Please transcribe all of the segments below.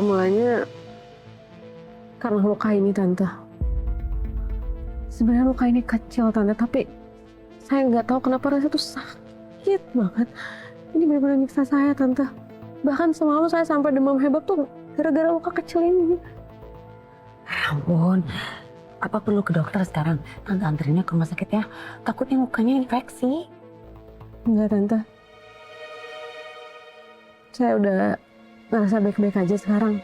Awal mulanya karena luka ini Tante. Sebenarnya luka ini kecil Tante, tapi saya nggak tahu kenapa rasanya tuh sakit banget. Ini benar-benar nyiksa saya Tante. Bahkan semalam saya sampai demam hebat tuh gara-gara luka kecil ini. Ya ampun, apa perlu ke dokter sekarang? Tante anterinnya ke rumah sakit ya. Takutnya mukanya infeksi. Enggak Tante. Saya udah ngerasa baik-baik aja sekarang.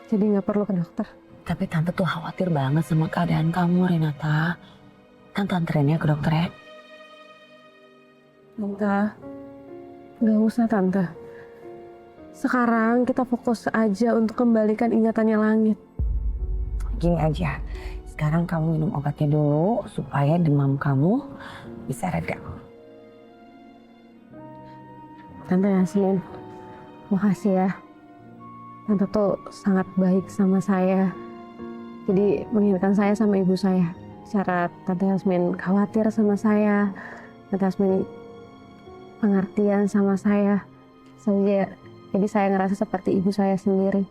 Jadi nggak perlu ke dokter. Tapi tante tuh khawatir banget sama keadaan kamu, Renata. Tante anterinnya ke dokter ya. Tante, nggak usah Tante. Sekarang kita fokus aja untuk kembalikan ingatannya Langit. Gini aja, sekarang kamu minum obatnya dulu supaya demam kamu bisa reda. Tante Yasmin, makasih ya. Tante tuh sangat baik sama saya. Jadi mengingatkan saya sama ibu saya. Cara Tante Yasmin khawatir sama saya. Tante Yasmin pengertian sama saya. Jadi saya ngerasa seperti ibu saya sendiri.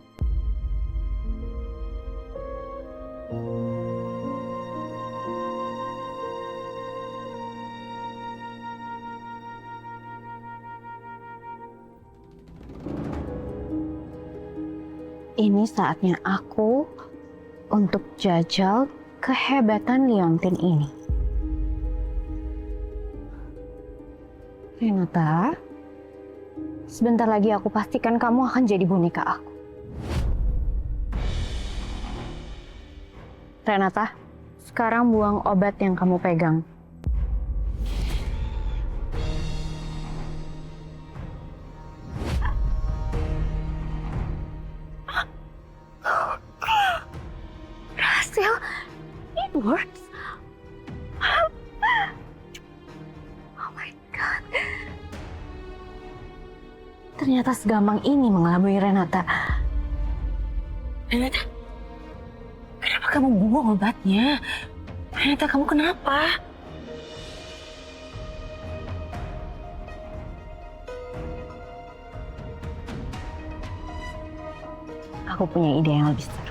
Ini saatnya aku untuk jajal kehebatan Liontin ini. Renata, sebentar lagi aku pastikan kamu akan jadi boneka aku. Renata, sekarang buang obat yang kamu pegang. Berhasil, it works. Oh my God. Ternyata segampang ini mengelabui Renata. Renata, kenapa kamu buang obatnya? Renata, kamu kenapa? Aku punya ide yang lebih seru.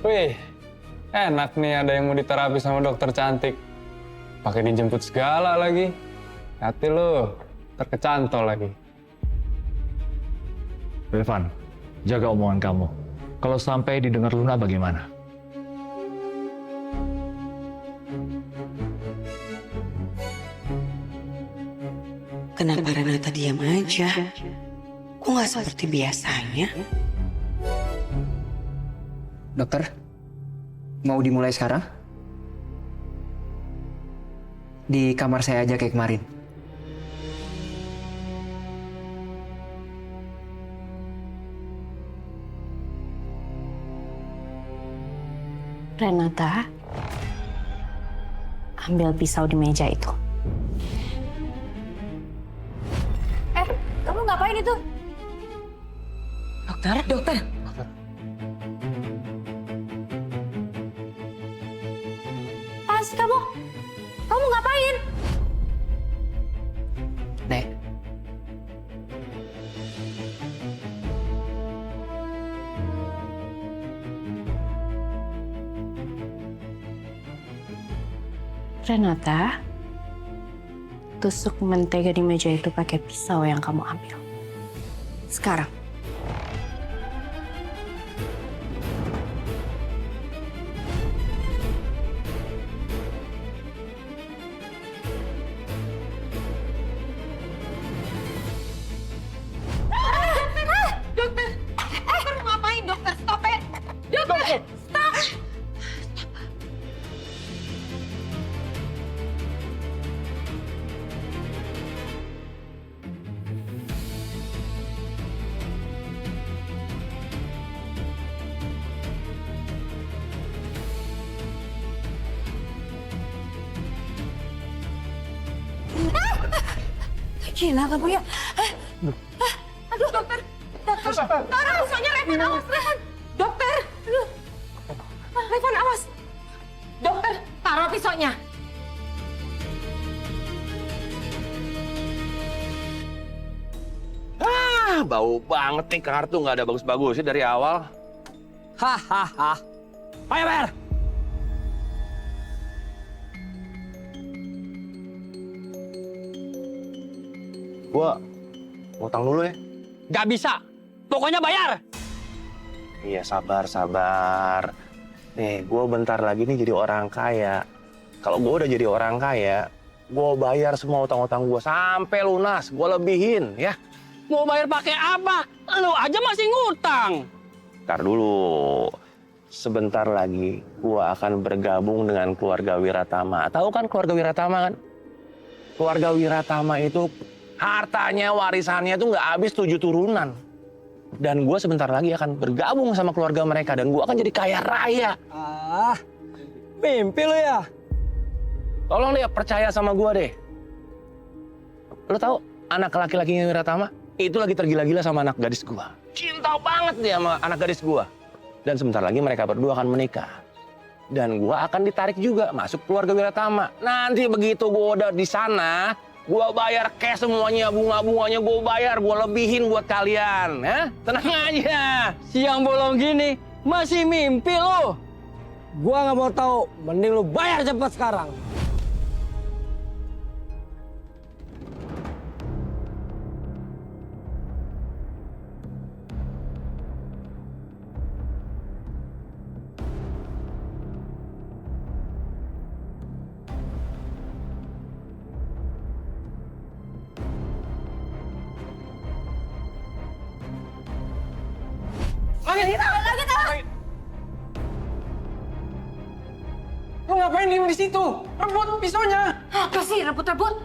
Wih, enak nih ada yang mau diterapi sama dokter cantik. Pakai dijemput segala lagi. Hati lu, terkecantol lagi. Revan, jaga omongan kamu. Kalau sampai didengar Luna bagaimana? Kenapa Renata diam aja? Kok nggak seperti biasanya? Dokter, mau dimulai sekarang? Di kamar saya aja kayak kemarin. Renata, ambil pisau di meja itu. Kamu ngapain itu? Dokter. Apaan sih kamu? Kamu ngapain? Nek, Renata, tusuk mentega di meja itu pakai pisau yang kamu ambil. Sekarang. Gila kamu ya. Aduh, dokter. Tolong, pisaunya Revan, awas, Revan. Dokter. Aduh. Revan, awas. Dokter, taruh pisaunya. Bau banget nih kartu, nggak ada bagus-bagusnya dari awal. Hahaha. Ayo bayar. Gua ngutang dulu ya. Gak bisa. Pokoknya bayar. Iya, sabar. Nih, gua bentar lagi nih jadi orang kaya. Kalau gua udah jadi orang kaya, gua bayar semua utang-utang gua sampai lunas. Gua lebihin ya. Mau bayar pakai apa? Lu aja masih ngutang. Ntar dulu. Sebentar lagi gua akan bergabung dengan keluarga Wiratama. Tahu kan keluarga Wiratama kan? Keluarga Wiratama itu hartanya, warisannya tuh nggak habis 7 turunan. Dan gue sebentar lagi akan bergabung sama keluarga mereka. Dan gue akan jadi kaya raya. Ah, mimpi lu ya? Tolong deh percaya sama gue deh. Lo tahu anak laki-lakinya Wiratama itu lagi tergila-gila sama anak gadis gue. Cinta banget dia sama anak gadis gue. Dan sebentar lagi mereka berdua akan menikah. Dan gue akan ditarik juga masuk keluarga Wiratama. Nanti begitu gue udah di sana, gue bayar cash semuanya, bunga-bunganya gue bayar, gue lebihin buat kalian. Ya? Tenang aja. Siang bolong gini, masih mimpi lu. Gua nggak mau tahu, mending lu bayar cepat sekarang. Lo ngapain diem di situ? Rebut pisaunya. Apa sih rebut-rebut?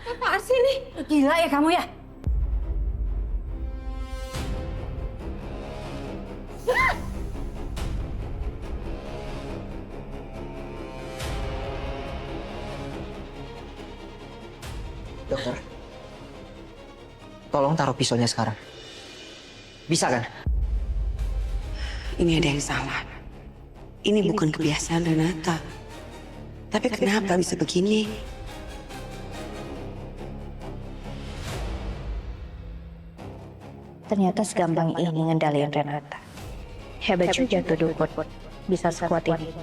Apaan sih ini? Gila ya kamu ya? Dokter, tolong taruh pisaunya sekarang. Bisa kan? Ini ada yang salah. Ini bukan kebiasaan Renata. Tapi kenapa bisa begini? Ternyata segampang ini ngendaliin Renata. Hebat juga tuh dukun. Bisa sekuat ini.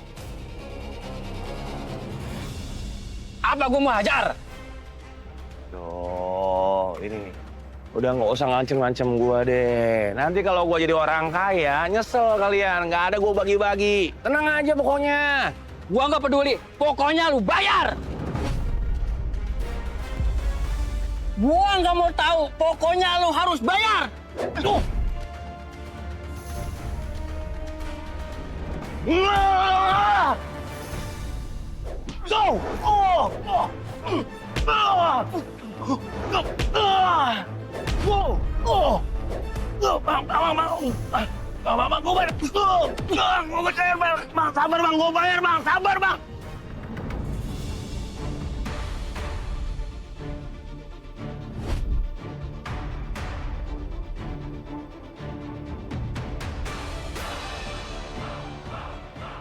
Apa gua mau hajar? Duh, ini nih. Udah nggak usah ngancem-ngancem gue deh. Nanti kalau gue jadi orang kaya, nyesel kalian. Nggak ada gue bagi-bagi. Tenang aja pokoknya. Gua nggak peduli. Pokoknya lu bayar. Gua nggak mau tahu. Pokoknya lu harus bayar. Aduh. Go! Bang, gue bayar. Gue percaya, Bang. Bang, sabar, Bang. Gue bayar, Bang. Sabar, Bang.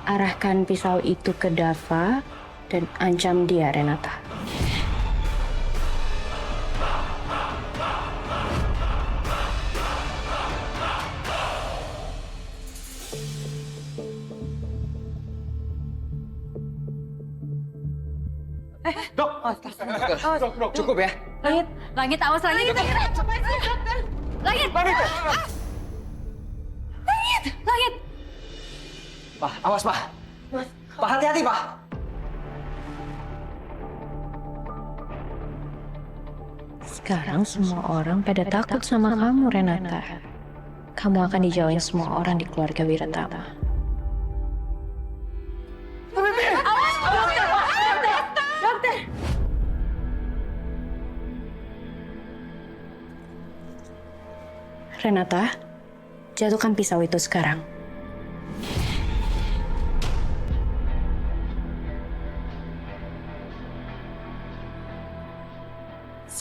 Arahkan pisau itu ke Dava dan ancam dia, Renata. Dok, cukup ya. Langit, awas langit. Langit. Langit. Pak, awas Pak. Pak, hati-hati Pak. Sekarang semua orang pada takut sama kamu, Renata. Kamu akan dijauhin semua orang di keluarga Wiratama. Renata, jatuhkan pisau itu sekarang.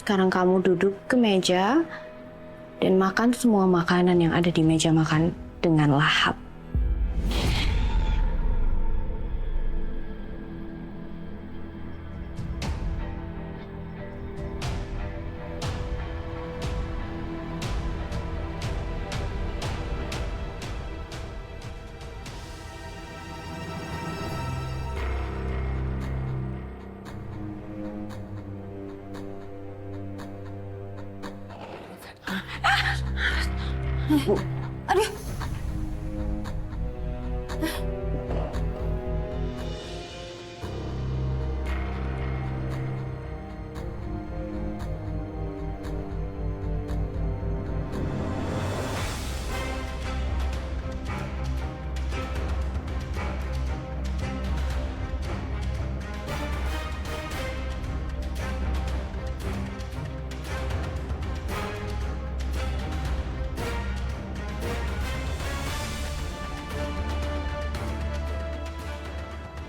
Sekarang kamu duduk ke meja dan makan semua makanan yang ada di meja makan dengan lahap. Aduh.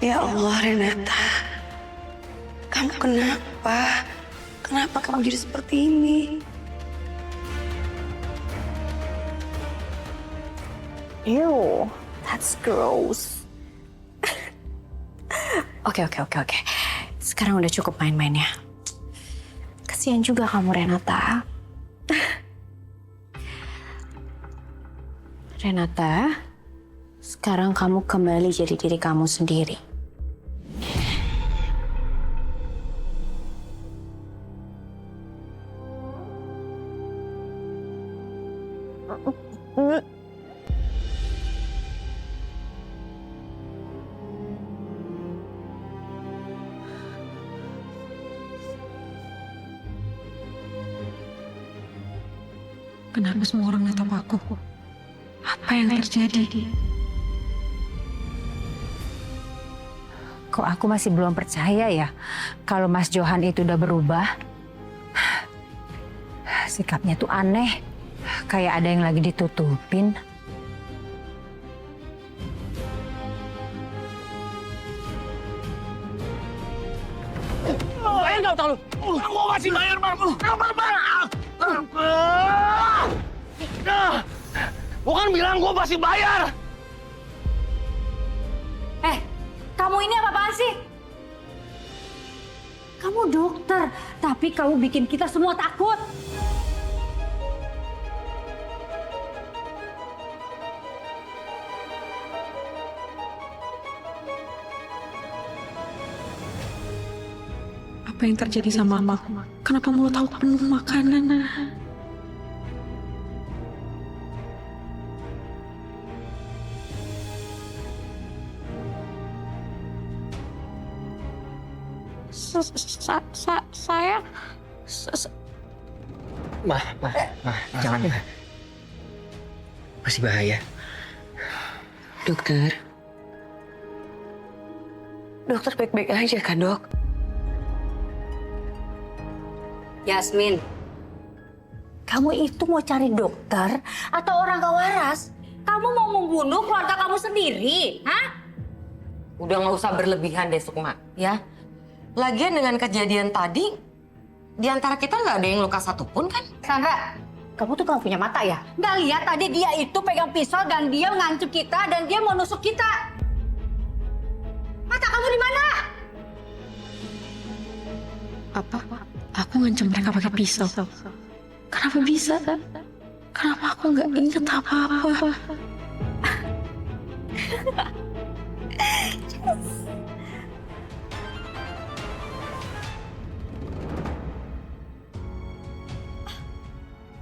Ya Allah, Renata. Kamu kenapa? Kenapa kamu jadi seperti ini? Ew, that's gross. Oke. Sekarang udah cukup main-mainnya. Kasihan juga kamu, Renata. Renata, sekarang kamu kembali jadi diri kamu sendiri. Kenapa semua orang natap aku? Apa yang terjadi? Kok aku masih belum percaya ya kalau Mas Johan itu udah berubah? Sikapnya tuh aneh, kayak ada yang lagi ditutupin. Enggak tahu lu. Kamu masih bayar, Bang. Gua kan bilang gua masih bayar. Kamu ini apa-apaan sih? Kamu dokter, tapi kamu bikin kita semua takut. Apa yang terjadi sama mama? Kenapa mulut aku penuh makanan? Saya Ma, jangan. Masih bahaya. Dokter baik-baik aja kan, Dok? Yasmin, kamu itu mau cari dokter atau orang gak waras? Kamu mau membunuh keluarga kamu sendiri, hah? Udah nggak usah berlebihan deh, Sukma, ya. Lagian dengan kejadian tadi, di antara kita nggak ada yang luka satupun kan? Sandra, kamu tuh gak punya mata ya? Nggak lihat tadi dia itu pegang pisau dan dia ngancam kita dan dia mau nusuk kita. Mata kamu di mana? apa? Aku ngancam mereka pakai pisau. Kenapa bisa? Kenapa aku nggak inget apa-apa?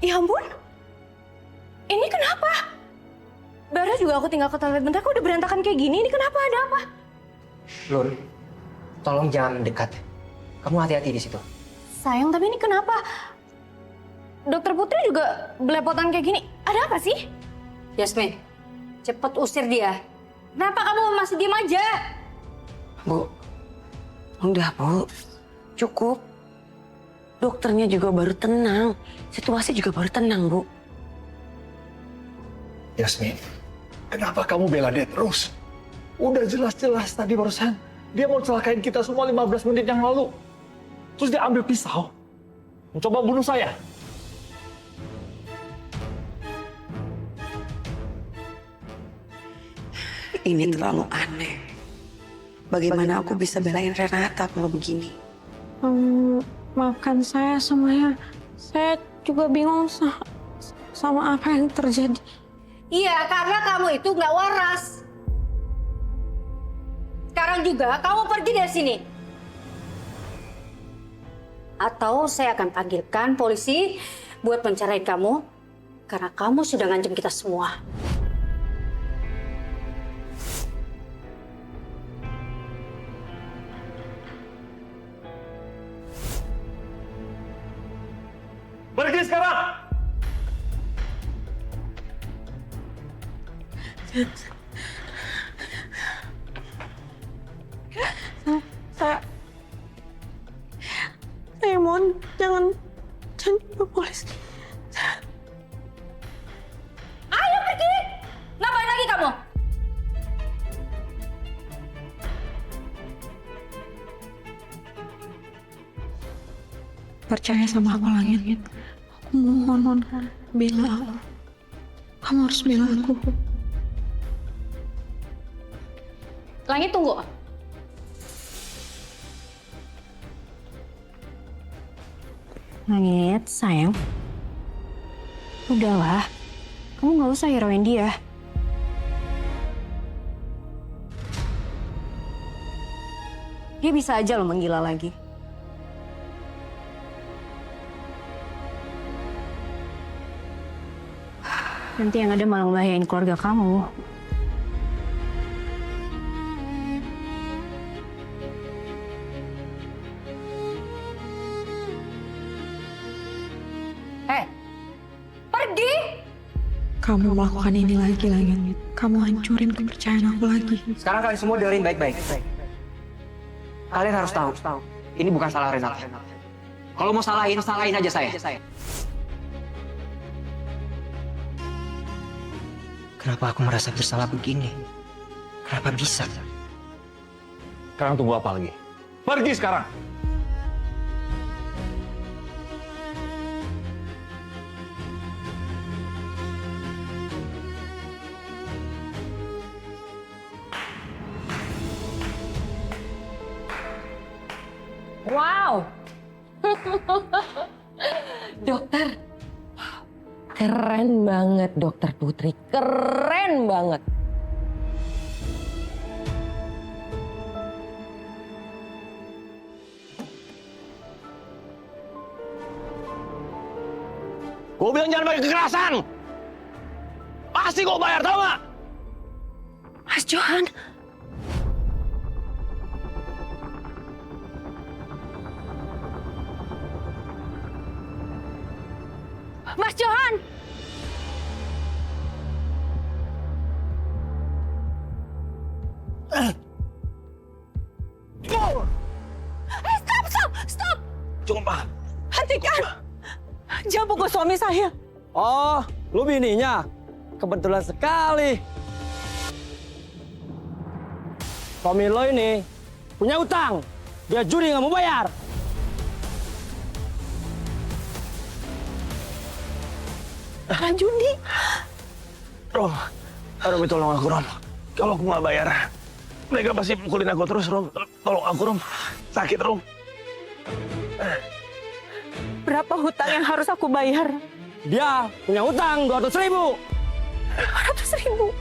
Ya ampun, ini kenapa? Bara juga aku tinggal ke toilet bentar, kok udah berantakan kayak gini? Ini kenapa? Ada apa? Lun, tolong jangan mendekat. Kamu hati-hati di situ. Sayang, tapi ini kenapa? Dokter Putri juga belepotan kayak gini. Ada apa sih? Yasmin, cepet usir dia. Kenapa kamu masih diem aja? Bu, udah Bu, cukup. Dokternya juga baru tenang, situasi juga baru tenang Bu. Yasmin, kenapa kamu bela dia terus? Udah jelas-jelas tadi barusan dia mau celakain kita semua 15 menit yang lalu. Terus dia ambil pisau, mencoba bunuh saya. Ini terlalu aneh. Bagaimana aku bisa belain Renata kalau begini? Maafkan saya semuanya. Saya juga bingung sama apa yang terjadi. Iya, karena kamu itu nggak waras. Sekarang juga kamu pergi dari sini. Atau saya akan panggilkan polisi buat mencari kamu. Karena kamu sudah ngancam kita semua. Pergi sekarang! Saya mohon jangan dibawa polisi. Ayo pergi! Ngapain lagi kamu? Percaya sama aku Langit. Aku mohon, bela aku. Kamu harus bela aku. Langit, tunggu. Langit, sayang. Udahlah, kamu nggak usah hirauin dia. Dia bisa aja loh menggila lagi. Nanti yang ada malah ngebahayain keluarga kamu. Pergi! Kamu melakukan ini lagi, Langit. Kamu hancurin kepercayaan aku lagi. Sekarang kalian semua dengerin baik-baik. Kalian harus tahu, ini bukan salah Renata. Kalau mau salahin aja saya. Kenapa aku merasa bersalah begini? Kenapa bisa? Sekarang tunggu apa lagi? Pergi sekarang! Wow. Dokter. Keren banget Dokter Putri. Keren banget. Gue bilang jangan pakai kekerasan. Pasti gue bayar, tau gak? Mas Johan, Mas Johan! Stop! Cukup, Pak. Hentikan! Jangan pukul suami saya. Oh, lu bininya? Kebetulan sekali. Suami lo ini punya utang. Dia judi nggak mau bayar. Judi? Rom, Rom tolong aku, Rom. Kalau aku nggak bayar, mereka pasti pukulin aku terus, Rom. Tolong aku, Rom. Sakit, Rom. Berapa hutang yang harus aku bayar? Dia punya utang 200.000. 200.000?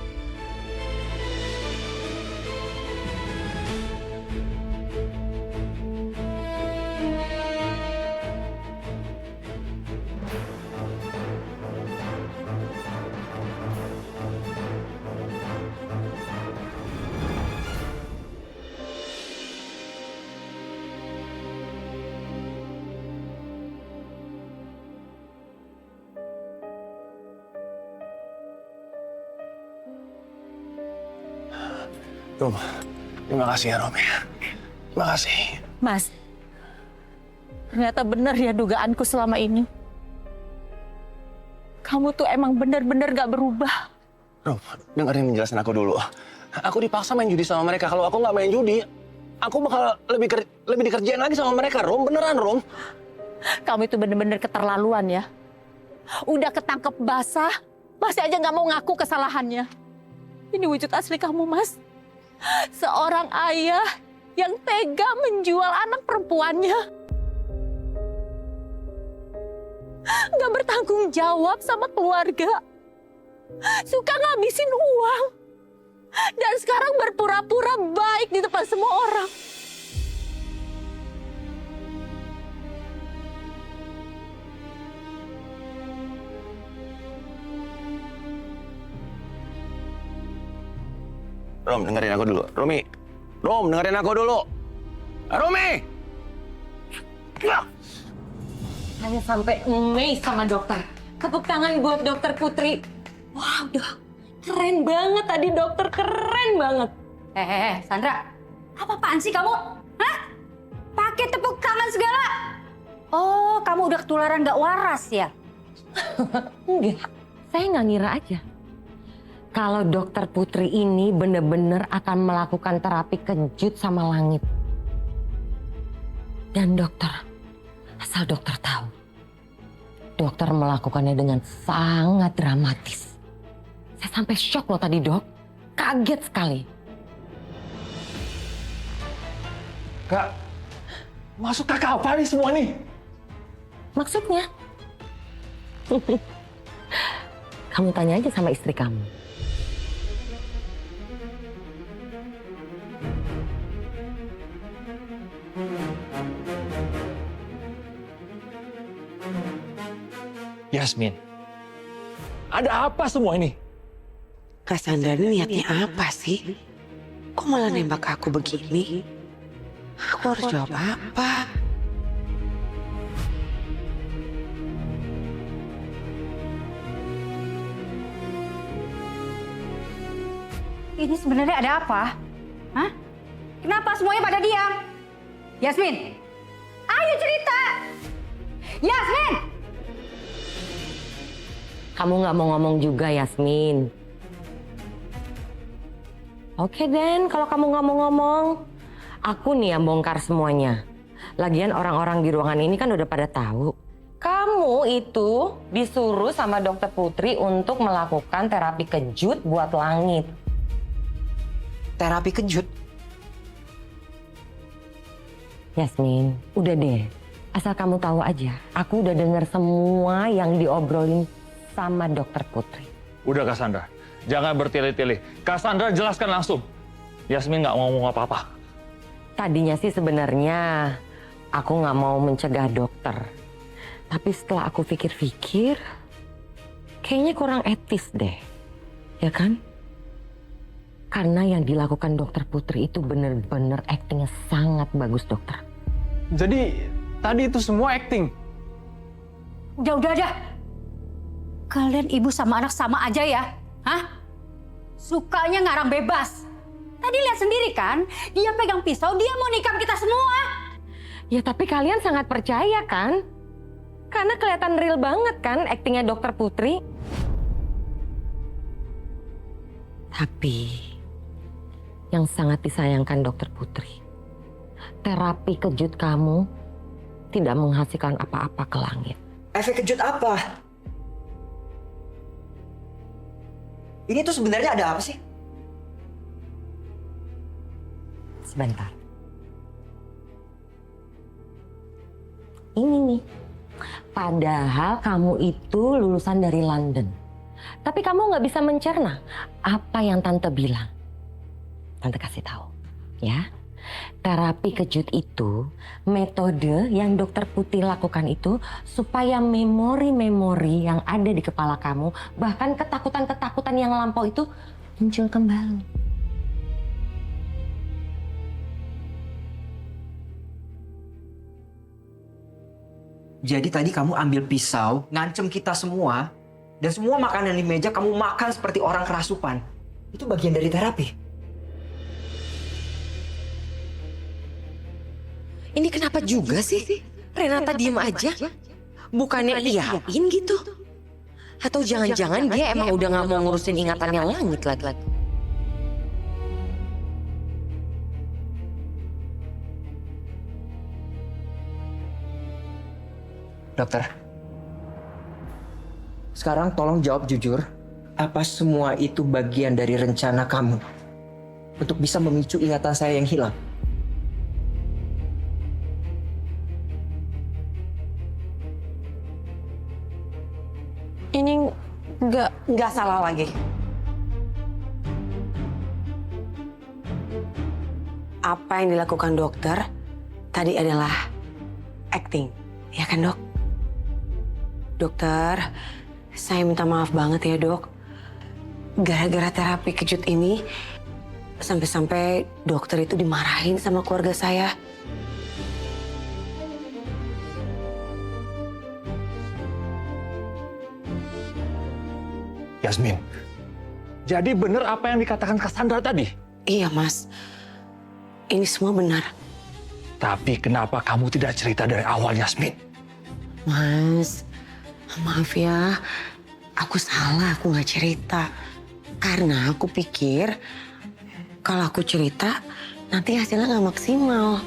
Rom, terima kasih ya Rom ya. Terima kasih. Mas, ternyata benar ya dugaanku selama ini. Kamu tuh emang benar-benar gak berubah. Rom, dengerin penjelasan aku dulu. Aku dipaksa main judi sama mereka. Kalau aku nggak main judi, aku bakal lebih dikerjain lagi sama mereka, Rom. Beneran, Rom. Kamu itu benar-benar keterlaluan ya. Udah ketangkep basah, masih aja nggak mau ngaku kesalahannya. Ini wujud asli kamu, Mas. Seorang ayah yang tega menjual anak perempuannya. Nggak bertanggung jawab sama keluarga. Suka ngabisin uang. Dan sekarang berpura-pura baik di depan semua orang. Rom, dengerin aku dulu. Rom, dengerin aku dulu. Romi! Hanya sampai amazed sama dokter. Tepuk tangan buat dokter Putri. Wah, udah keren banget tadi dokter, keren banget. Sandra, apa-apaan sih kamu? Hah? Pakai tepuk tangan segala? Oh, kamu udah ketularan gak waras ya? Enggak, saya nggak ngira aja. Kalau dokter Putri ini bener-bener akan melakukan terapi kejut sama Langit. Dan dokter, asal dokter tahu, dokter melakukannya dengan sangat dramatis. Saya sampai shock loh tadi dok, kaget sekali. Kak, maksud kakak apa nih semua nih? Maksudnya? Kamu tanya aja sama istri kamu. Yasmin, ada apa semua ini? Kak Sandra ini niatnya apa sih? Kok malah nembak aku begini? Aku harus jawab apa? Ini sebenarnya ada apa? Hah? Kenapa semuanya pada diam? Yasmin, ayo cerita! Yasmin! Kamu nggak mau ngomong juga, Yasmin. Oke, Den, kalau kamu nggak mau ngomong, aku nih yang bongkar semuanya. Lagian orang-orang di ruangan ini kan udah pada tahu. Kamu itu disuruh sama dokter Putri untuk melakukan terapi kejut buat Langit. Terapi kejut? Yasmin, udah deh. Asal kamu tahu aja, aku udah dengar semua yang diobrolin sama dokter Putri. Udah Cassandra, jangan bertele-tele. Cassandra jelaskan langsung. Yasmin nggak mau ngomong apa-apa. Tadinya sih sebenarnya aku nggak mau mencegah dokter. Tapi setelah aku pikir-pikir, kayaknya kurang etis deh. Ya kan? Karena yang dilakukan dokter Putri itu bener-bener aktingnya sangat bagus, dokter. Jadi tadi itu semua acting? Udah. Kalian ibu sama anak sama aja ya? Hah? Sukanya ngarang bebas. Tadi lihat sendiri kan, dia pegang pisau, dia mau nikam kita semua. Ya tapi kalian sangat percaya kan? Karena kelihatan real banget kan aktingnya dokter Putri. Tapi yang sangat disayangkan dokter Putri, terapi kejut kamu tidak menghasilkan apa-apa ke Langit. Efek kejut apa? Ini tuh sebenarnya ada apa sih? Sebentar. Ini nih. Padahal kamu itu lulusan dari London. Tapi kamu nggak bisa mencerna apa yang Tante bilang. Tante kasih tahu, ya. Terapi kejut itu metode yang dokter Putri lakukan itu supaya memori-memori yang ada di kepala kamu, bahkan ketakutan-ketakutan yang lampau itu muncul kembali. Jadi tadi kamu ambil pisau, ngancem kita semua, dan semua makanan di meja kamu makan seperti orang kerasupan. Itu bagian dari terapi. Ini kenapa juga sih? Renata diem aja. Bukannya iyain gitu? Atau jangan-jangan dia emang udah gak mau ngurusin ingatannya langit lagi. Dokter, sekarang tolong jawab jujur, apa semua itu bagian dari rencana kamu untuk bisa memicu ingatan saya yang hilang? Ini nggak salah lagi. Apa yang dilakukan dokter tadi adalah acting, ya kan dok? Dokter, saya minta maaf banget ya dok. Gara-gara terapi kejut ini, sampai-sampai dokter itu dimarahin sama keluarga saya. Yasmin, jadi benar apa yang dikatakan Cassandra tadi? Iya mas, ini semua benar. Tapi kenapa kamu tidak cerita dari awal, Yasmin? Mas, maaf ya, aku salah, aku nggak cerita. Karena aku pikir kalau aku cerita nanti hasilnya nggak maksimal.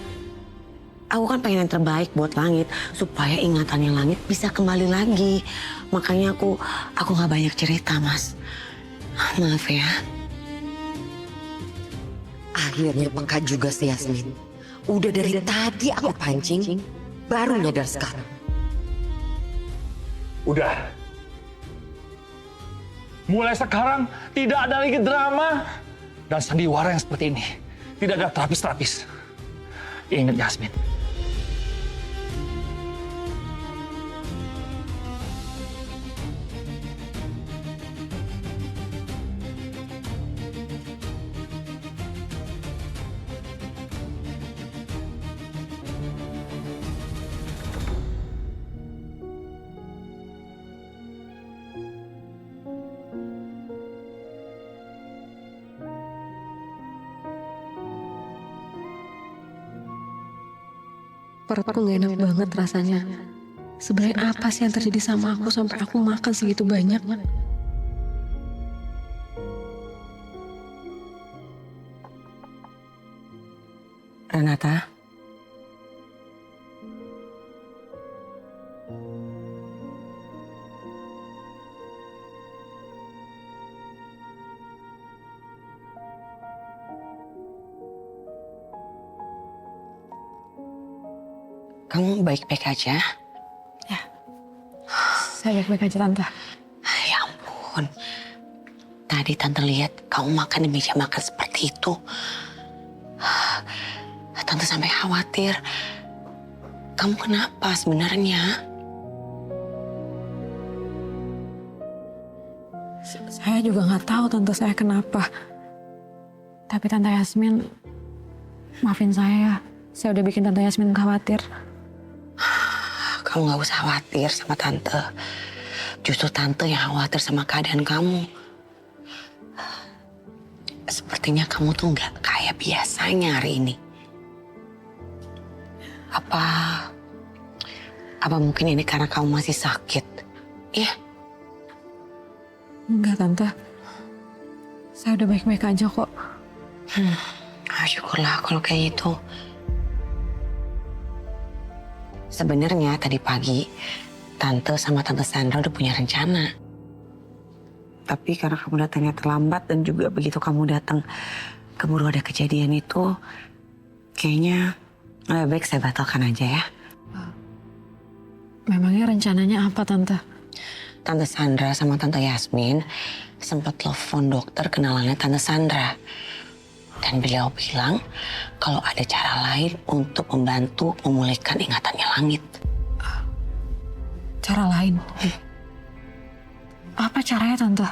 Aku kan pengen yang terbaik buat Langit supaya ingatannya Langit bisa kembali lagi. Makanya aku nggak banyak cerita, Mas. Maaf ya. Akhirnya peka juga si Yasmin. Udah dari tadi aku pancing, baru nyadar sekarang. Udah. Mulai sekarang tidak ada lagi drama dan sandiwara yang seperti ini. Tidak ada terapis-terapis. Ingat Yasmin. Perutku gak enak banget rasanya. Sebenarnya apa sih yang terjadi sama aku sampai aku makan segitu banyak? Renata. Kamu baik-baik aja? Ya, saya baik-baik aja Tante. Ya ampun. Tadi Tante lihat kamu makan di meja makan seperti itu. Tante sampai khawatir. Kamu kenapa sebenarnya? Saya juga nggak tahu Tante saya kenapa. Tapi Tante Yasmin, maafin saya. Saya udah bikin Tante Yasmin khawatir. Kamu gak usah khawatir sama Tante. Justru Tante yang khawatir sama keadaan kamu. Sepertinya kamu tuh gak kayak biasanya hari ini. Apa mungkin ini karena kamu masih sakit? Iya? Enggak Tante. Saya udah baik-baik aja kok. Syukurlah kalau kayak gitu. Sebenarnya tadi pagi, Tante sama Tante Sandra udah punya rencana. Tapi karena kamu datangnya terlambat dan juga begitu kamu datang keburu ada kejadian itu, kayaknya lebih baik saya batalkan aja ya. Memangnya rencananya apa Tante? Tante Sandra sama Tante Yasmin sempat telepon dokter kenalannya Tante Sandra. Dan beliau bilang kalau ada cara lain untuk membantu memulihkan ingatannya Langit. Cara lain? Apa caranya Tante?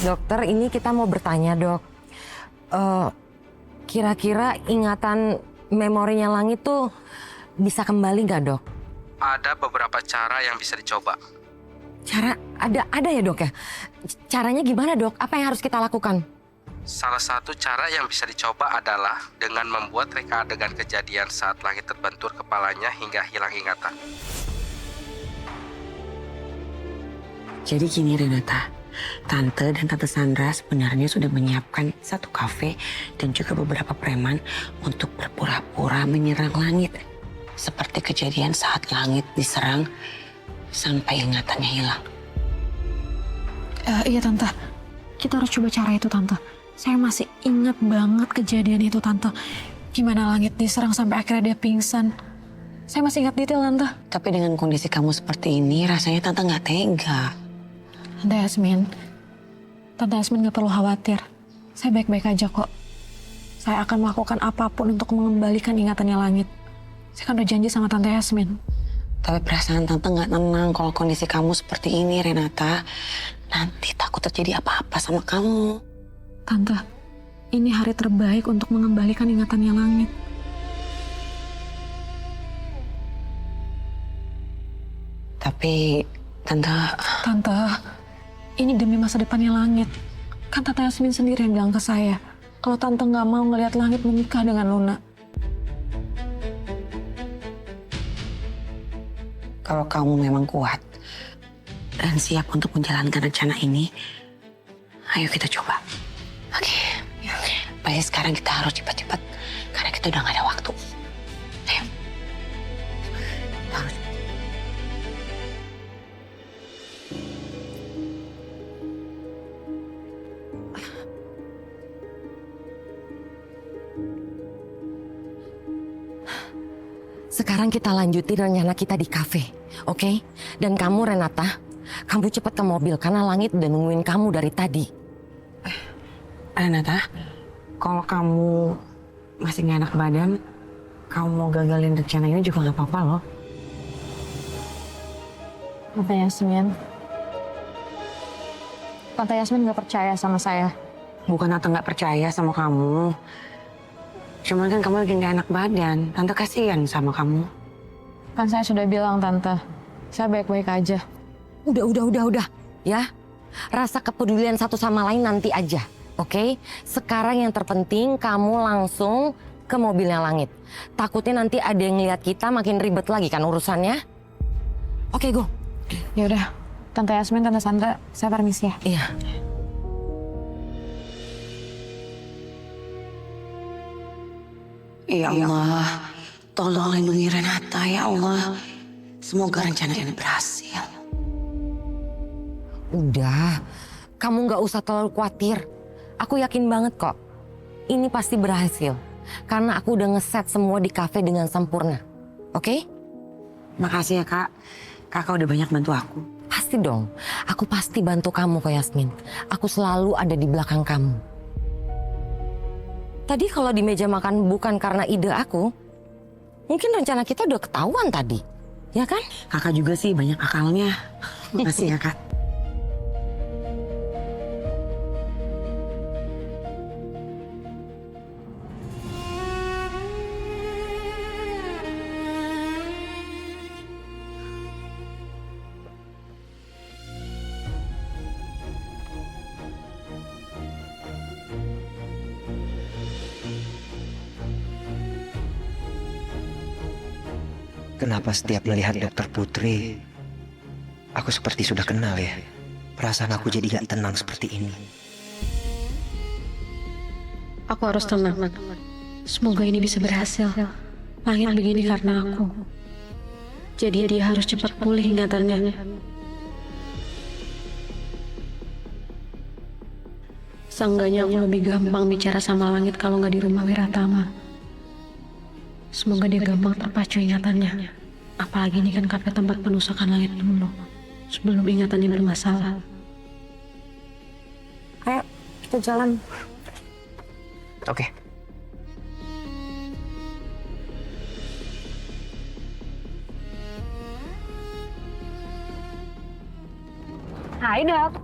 Dokter, ini kita mau bertanya dok. Kira-kira ingatan memorinya Langit tuh bisa kembali nggak dok? Ada beberapa cara yang bisa dicoba. Cara ada ya dok ya? Caranya gimana dok? Apa yang harus kita lakukan? Salah satu cara yang bisa dicoba adalah dengan membuat reka adegan kejadian saat langit terbentur kepalanya hingga hilang ingatan. Jadi gini Renata, Tante dan Tante Sandra sebenarnya sudah menyiapkan satu kafe dan juga beberapa preman untuk berpura-pura menyerang langit. Seperti kejadian saat langit diserang sampai ingatannya hilang. Iya Tante, kita harus coba cara itu Tante. Saya masih ingat banget kejadian itu Tante. Gimana langit diserang sampai akhirnya dia pingsan. Saya masih ingat detail Tante. Tapi dengan kondisi kamu seperti ini rasanya Tante nggak tega. Tante Yasmin nggak perlu khawatir. Saya baik-baik aja kok. Saya akan melakukan apapun untuk mengembalikan ingatannya langit. Saya kan udah janji sama Tante Yasmin. Tapi perasaan Tante nggak tenang kalau kondisi kamu seperti ini Renata. Nanti takut terjadi apa-apa sama kamu. Tante, ini hari terbaik untuk mengembalikan ingatannya langit. Tapi Tante, ini demi masa depannya langit. Kan Tante Yasmin sendiri yang bilang ke saya kalau Tante nggak mau ngelihat langit menikah dengan Luna. Kalau kamu memang kuat dan siap untuk menjalankan rencana ini, ayo kita coba. Oke. Baik, sekarang kita harus cepat-cepat karena kita udah nggak ada waktu. Ayo. Kita harus. Sekarang kita lanjutin rencana kita di kafe, oke? Dan kamu Renata, kamu cepat ke mobil karena langit udah nungguin kamu dari tadi. Renata, kalau kamu masih nggak enak badan, kamu mau gagalin rencana ini juga nggak apa-apa loh. Tante Yasmin nggak percaya sama saya. Bukan Tante nggak percaya sama kamu. Cuman kan kamu lagi nggak enak badan. Tante kasihan sama kamu. Kan saya sudah bilang Tante, saya baik-baik aja. Udah. Ya, rasa kepedulian satu sama lain nanti aja. Oke, sekarang yang terpenting kamu langsung ke mobilnya langit. Takutnya nanti ada yang lihat kita makin ribet lagi kan urusannya. Oke, go. Ya udah, Tante Yasmin, Tante Sandra, saya permisi ya. Iya. Ya Allah, tolong lindungi Renata ya Allah. Semoga rencana ini berhasil. Udah, kamu nggak usah terlalu khawatir. Aku yakin banget kok, ini pasti berhasil. Karena aku udah ngeset semua di kafe dengan sempurna. Oke? Makasih ya Kak. Kakak udah banyak bantu aku. Pasti dong, aku pasti bantu kamu kok Yasmin. Aku selalu ada di belakang kamu. Tadi kalau di meja makan bukan karena ide aku, mungkin rencana kita udah ketahuan tadi. Ya kan? Kakak juga sih banyak akalnya. Makasih ya Kak. Kenapa setiap melihat dokter Putri, aku seperti sudah kenal ya. Perasaan aku jadi gak tenang seperti ini. Aku harus tenang. Semoga ini bisa berhasil. Langit begini karena aku. Jadi dia harus cepat pulih ingatannya. Seenggaknya aku lebih gampang bicara sama langit kalau nggak di rumah Wiratama. Semoga dia gampang terpacu ingatannya. Apalagi ini kan kafe tempat penusukan langit dulu. Sebelum ingatannya bermasalah. Ayo, kita jalan. Oke. Hai Dok.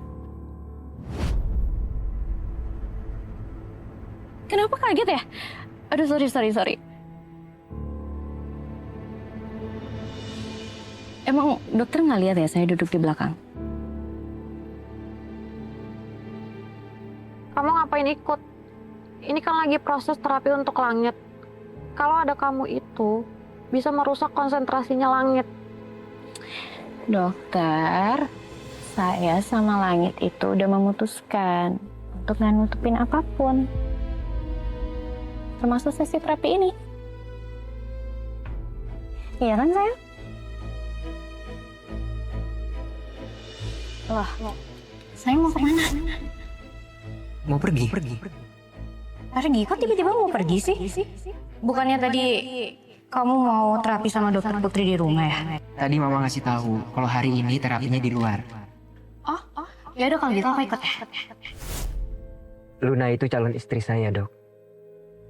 Kenapa kaget ya? Aduh sorry. Emang dokter nggak lihat ya saya duduk di belakang? Kamu ngapain ikut? Ini kan lagi proses terapi untuk Langit. Kalau ada kamu itu, bisa merusak konsentrasinya Langit. Dokter, saya sama Langit itu udah memutuskan untuk nggak nutupin apapun. Termasuk sesi terapi ini. Iya kan sayang? Loh, saya mau kemana? Mau pergi? Pergi? Kok tiba-tiba mau pergi sih? Bukannya tadi kamu mau terapi sama dokter Putri di rumah ya? Tadi mama ngasih tahu kalau hari ini terapinya di luar. Ya udah kalau gitu aku ikut ya. Luna itu calon istri saya, Dok.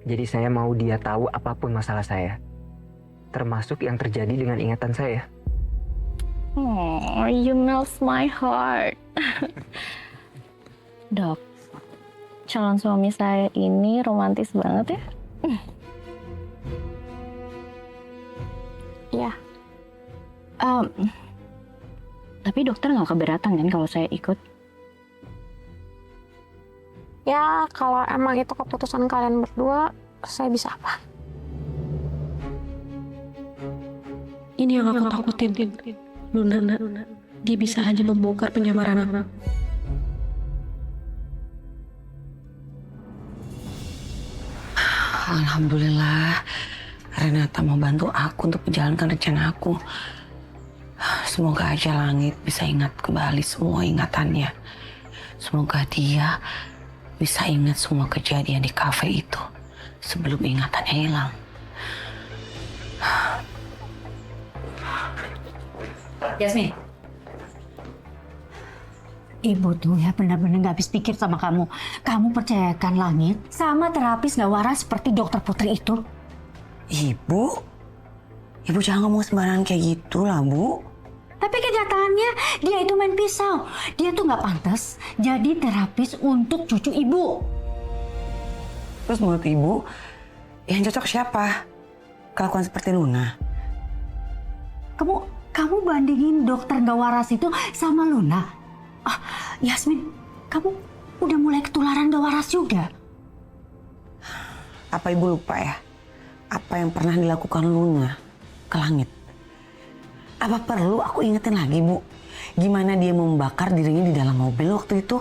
Jadi saya mau dia tahu apapun masalah saya. Termasuk yang terjadi dengan ingatan saya. Oh, you melts my heart. Dok, calon suami saya ini romantis banget ya. Iya. Tapi dokter nggak keberatan kan kalau saya ikut? Ya, kalau emang itu keputusan kalian berdua, saya bisa apa? Ini yang aku takutin. Luna, dia bisa aja membongkar penyamaran aku. Alhamdulillah, Renata mau bantu aku untuk menjalankan rencana aku. Semoga aja Langit bisa ingat kembali semua ingatannya. Semoga dia bisa ingat semua kejadian di kafe itu sebelum ingatannya hilang. Yasmin. Ibu tuh ya benar-benar nggak habis pikir sama kamu. Kamu percayakan Langit sama terapis nggak waras seperti dokter Putri itu. Ibu jangan ngomong sembarangan kayak gitu lah, Bu. Tapi kenyataannya dia itu main pisau. Dia tuh nggak pantas jadi terapis untuk cucu ibu. Terus menurut Ibu, yang cocok siapa? Kelakuan seperti Luna? Kamu bandingin dokter nggak waras itu sama Luna. Yasmin, kamu udah mulai ketularan nggak waras juga. Apa Ibu lupa ya? Apa yang pernah dilakukan Luna ke Langit? Apa perlu aku ingetin lagi, Bu? Gimana dia membakar dirinya di dalam mobil waktu itu?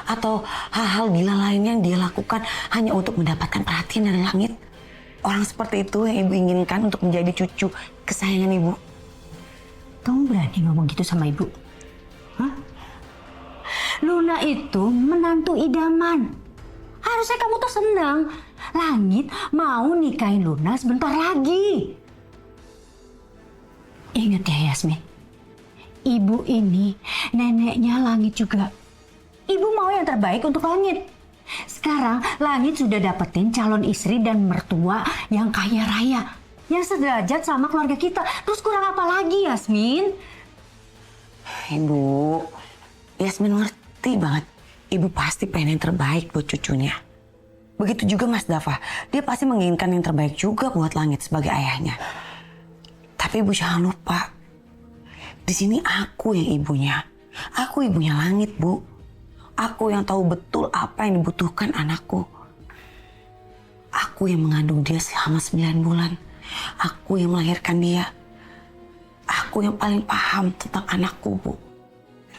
Atau hal-hal gila lainnya yang dia lakukan hanya untuk mendapatkan perhatian dari Langit? Orang seperti itu yang Ibu inginkan untuk menjadi cucu kesayangan Ibu. Kamu berani ngomong gitu sama ibu? Hah? Luna itu menantu idaman. Harusnya kamu tuh senang. Langit mau nikahin Luna sebentar lagi. Ingat ya Yasmin, ibu ini neneknya Langit juga. Ibu mau yang terbaik untuk Langit. Sekarang Langit sudah dapetin calon istri dan mertua yang kaya raya. Yang sederajat sama keluarga kita. Terus kurang apa lagi, Yasmin? Ibu, Yasmin ngerti banget. Ibu pasti pengen yang terbaik buat cucunya. Begitu juga Mas Dava. Dia pasti menginginkan yang terbaik juga buat Langit sebagai ayahnya. Tapi Ibu jangan lupa. Di sini aku yang ibunya. Aku ibunya Langit, Bu. Aku yang tahu betul apa yang dibutuhkan anakku. Aku yang mengandung dia selama 9 bulan. Aku yang melahirkan dia. Aku yang paling paham tentang anakku, Bu.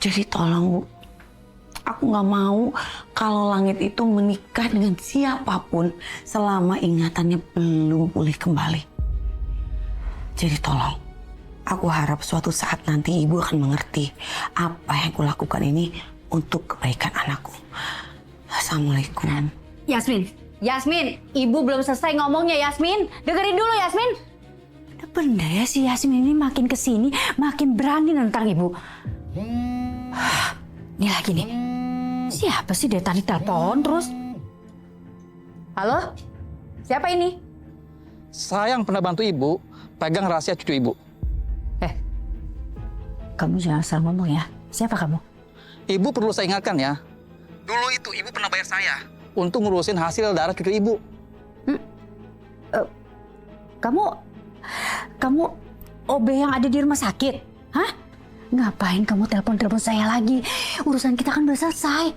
Jadi tolong, Bu. Aku gak mau kalau Langit itu menikah dengan siapapun selama ingatannya belum pulih kembali. Jadi tolong, aku harap suatu saat nanti Ibu akan mengerti apa yang aku lakukan ini untuk kebaikan anakku. Assalamualaikum. Yasmin, ibu belum selesai ngomongnya, Yasmin. Dengerin dulu, Yasmin. Bener ya si Yasmin ini makin kesini, makin berani nentang ibu. Ini lagi nih. Siapa sih dari tadi telepon terus? Halo? Siapa ini? Saya yang pernah bantu ibu pegang rahasia cucu ibu. Kamu jangan asal ngomong ya. Siapa kamu? Ibu perlu saya ingatkan ya. Dulu itu ibu pernah bayar saya untuk ngurusin hasil darah cucu ibu. Kamu OB yang ada di rumah sakit? Hah? Ngapain kamu telepon saya lagi? Urusan kita kan udah selesai.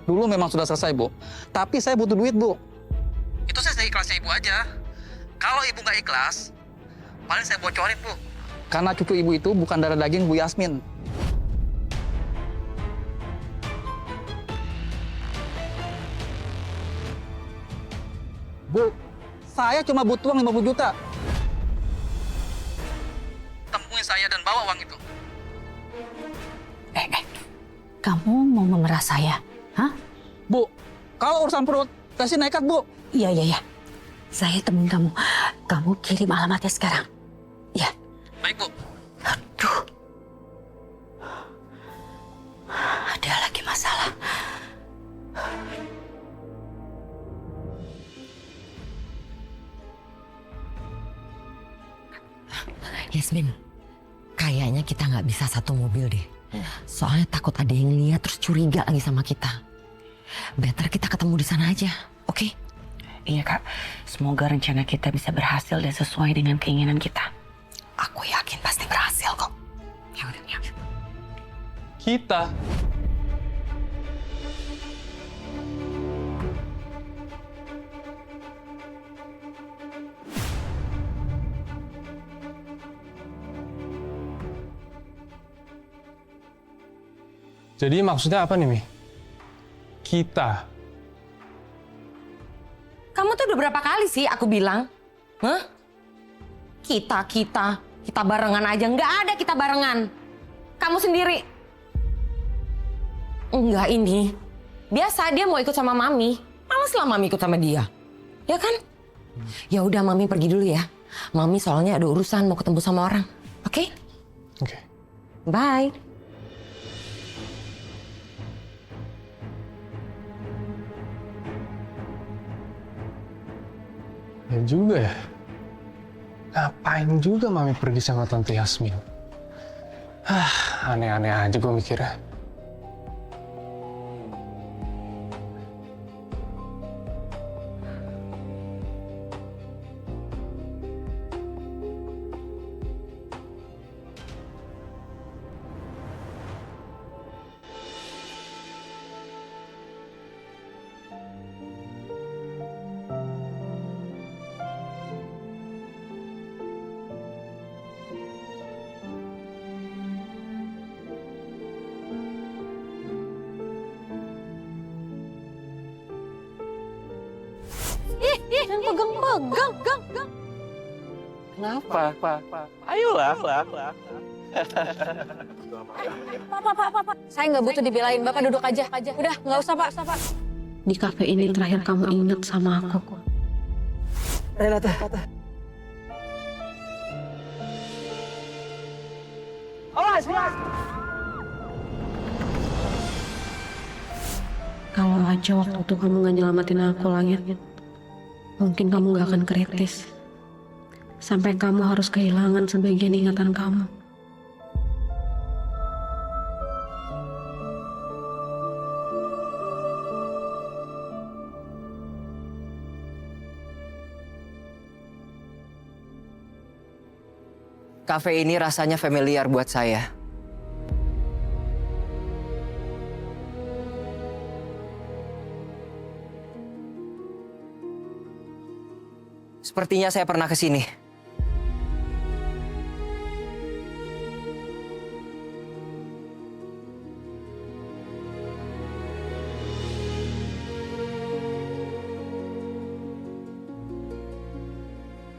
Dulu memang sudah selesai, Bu. Tapi saya butuh duit, Bu. seikhlasnya ibu aja. Kalau ibu nggak ikhlas, paling saya bocorin, Bu. Karena cucu ibu itu bukan darah daging Bu Yasmin. Bu, saya cuma butuh uang 50 juta. Temuin saya dan bawa uang itu. Kamu mau memerah saya? Hah? Bu, kalau urusan perut, kasih nekat, Bu. Iya. Saya temuin kamu. Kamu kirim alamatnya sekarang. Ya. Baik, Bu. Aduh. Ada lagi masalah. Yasmin, kayaknya kita nggak bisa satu mobil deh. Soalnya takut ada yang lihat terus curiga lagi sama kita. Better kita ketemu di sana aja, oke? Iya Kak, semoga rencana kita bisa berhasil dan sesuai dengan keinginan kita. Aku yakin pasti berhasil kok. Yaudah, ya. Kita? Jadi maksudnya apa nih, Mi? Kita? Kamu tuh udah berapa kali sih aku bilang? Hah? Kita barengan aja. Nggak ada kita barengan. Kamu sendiri. Enggak ini. Biasa dia mau ikut sama Mami. Males lah Mami ikut sama dia. Ya kan? Ya udah Mami pergi dulu ya. Mami soalnya ada urusan mau ketemu sama orang. Oke? Oke. Bye. Ya juga ya. Ngapain juga Mami pergi sama Tante Yasmin? Aneh-aneh aja gue mikirnya. Jangan pegang-pegang. Kenapa? Ayolah. Pak. Saya nggak butuh dibelain. Bapak duduk aja. Udah, nggak usah, Pak. Di kafe ini terakhir kamu inget sama aku. Renata. Awas. Kalau aja waktu itu kamu gak nyelamatin aku, Langit, mungkin kamu gak akan kritis. Sampai kamu harus kehilangan sebagian ingatan kamu. Kafe ini rasanya familiar buat saya. Sepertinya saya pernah ke sini.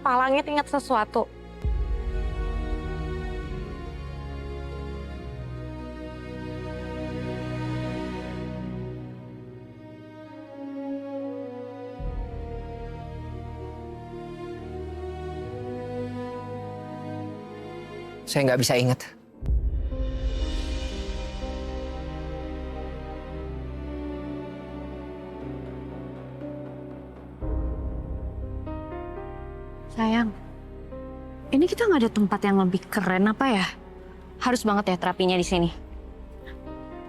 Pak Langit ingat sesuatu. Saya nggak bisa ingat. Sayang, ini kita nggak ada tempat yang lebih keren apa ya? Harus banget ya terapinya di sini.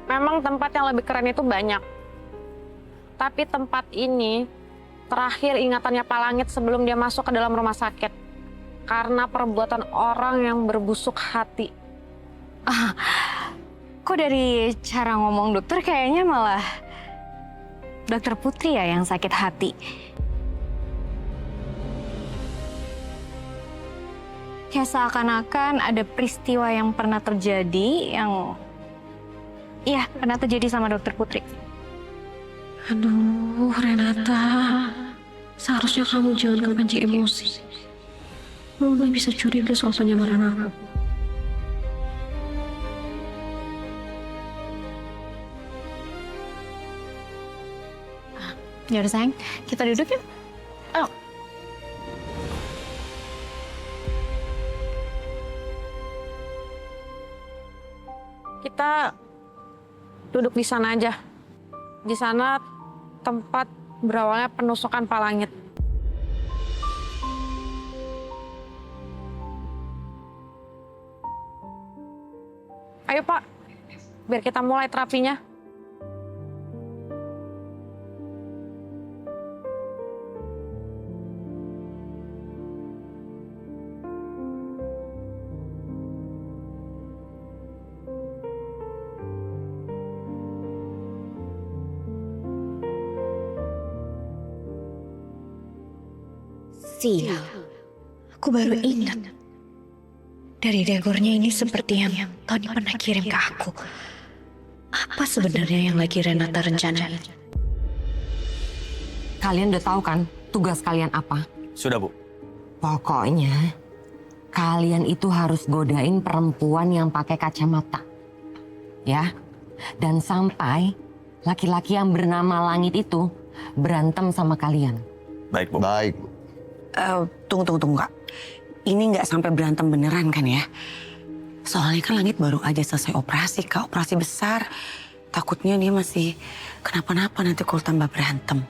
Memang tempat yang lebih keren itu banyak. Tapi tempat ini terakhir ingatannya Pak Langit sebelum dia masuk ke dalam rumah sakit. Karena perbuatan orang yang berbusuk hati. Kok dari cara ngomong dokter kayaknya malah Dokter Putri ya yang sakit hati. Kayak seakan-akan ada peristiwa yang pernah terjadi pernah terjadi sama dokter Putri. Aduh, Renata. Seharusnya kamu jangan kepancing emosi. Luna bisa curiga soal penyamaran aku. Yaudah sayang, kita duduk yuk. Ayo. Kita duduk di sana aja. Di sana tempat berawalnya penusukan Pak Langit. Ayo Pak, biar kita mulai terapinya. Sial, aku baru ingat. Dari dekornya ini seperti yang Tony pernah kirim ke aku. Apa sebenarnya yang lagi Renata rencanain? Kalian udah tahu kan tugas kalian apa? Sudah, Bu. Pokoknya kalian itu harus godain perempuan yang pakai kacamata. Ya. Dan sampai laki-laki yang bernama Langit itu berantem sama kalian. Baik, Bu. Baik, Bu. Tunggu, Kak. Ini nggak sampai berantem beneran kan ya? Soalnya kan Langit baru aja selesai operasi, Kak. Operasi besar. Takutnya dia masih kenapa-napa nanti kalau tambah berantem.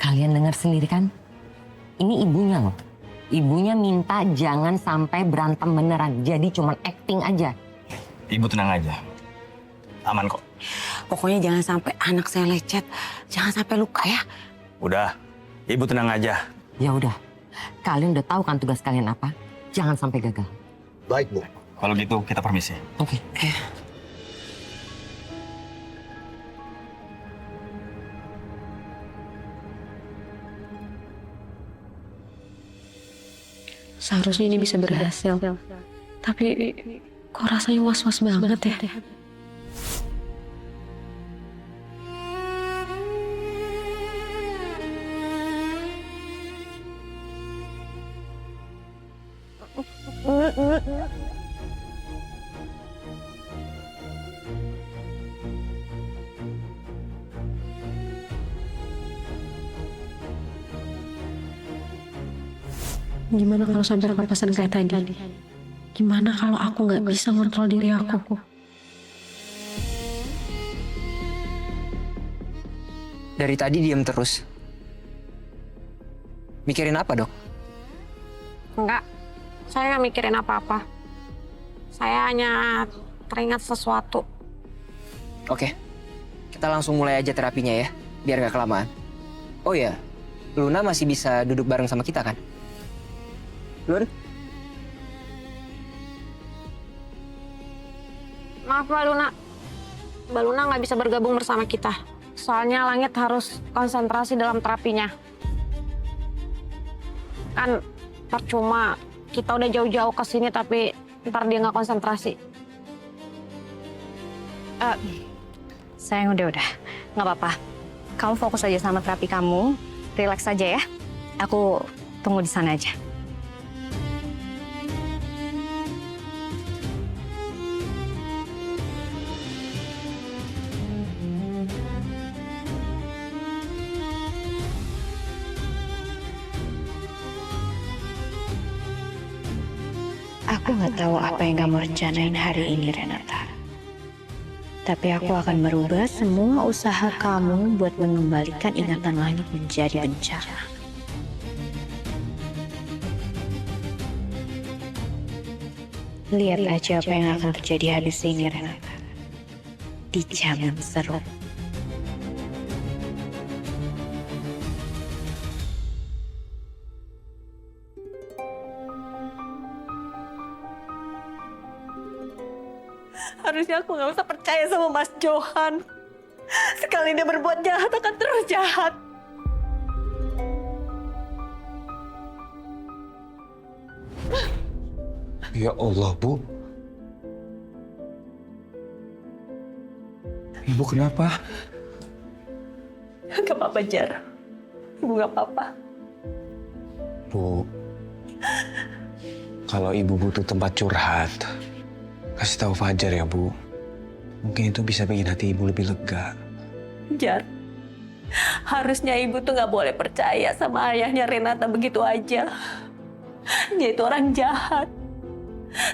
Kalian dengar sendiri kan? Ini ibunya loh. Ibunya minta jangan sampai berantem beneran. Jadi cuman acting aja. Ibu tenang aja. Aman kok. Pokoknya jangan sampai anak saya lecet. Jangan sampai luka ya. Udah, Ibu tenang aja. Ya udah. Kalian udah tahu kan tugas kalian apa? Jangan sampai gagal. Baik, Bu. Kalau gitu kita permisi. Oke. Seharusnya ini bisa berhasil. Tapi kok rasanya was-was banget ya? Gimana kalau sampai papasan kayak tadi? Gimana kalau aku nggak bisa ngontrol diri aku? Dari tadi diam terus. Mikirin apa, Dok? Enggak, saya nggak mikirin apa-apa. Saya hanya teringat sesuatu. Oke, kita langsung mulai aja terapinya ya, biar gak kelamaan. Oh ya, Luna masih bisa duduk bareng sama kita kan? Lun? Maaf Mbak Luna. Mbak Luna nggak bisa bergabung bersama kita. Soalnya Langit harus konsentrasi dalam terapinya. Kan percuma kita udah jauh-jauh ke sini tapi ntar dia nggak konsentrasi. Sayang udah. Nggak apa-apa. Kamu fokus aja sama terapi kamu. Relax aja ya. Aku tunggu di sana aja. Aku nggak tahu apa yang kamu rencanain hari ini, Renata. Tapi aku akan merubah semua usaha kamu buat mengembalikan ingatan Langit menjadi bencana. Lihat aja apa yang akan terjadi habis ini, Renata. Dijamin seru. Harusnya aku nggak usah percaya sama Mas Johan. Sekali dia berbuat jahat akan terus jahat. Ya Allah, Bu. Ibu kenapa? Gak apa-apa, Jar. Ibu gak apa-apa. Bu, kalau ibu butuh tempat curhat, kasih tahu Fajar ya, Bu. Mungkin itu bisa bikin hati ibu lebih lega. Jar, harusnya ibu tuh gak boleh percaya sama ayahnya Renata begitu aja. Dia itu orang jahat.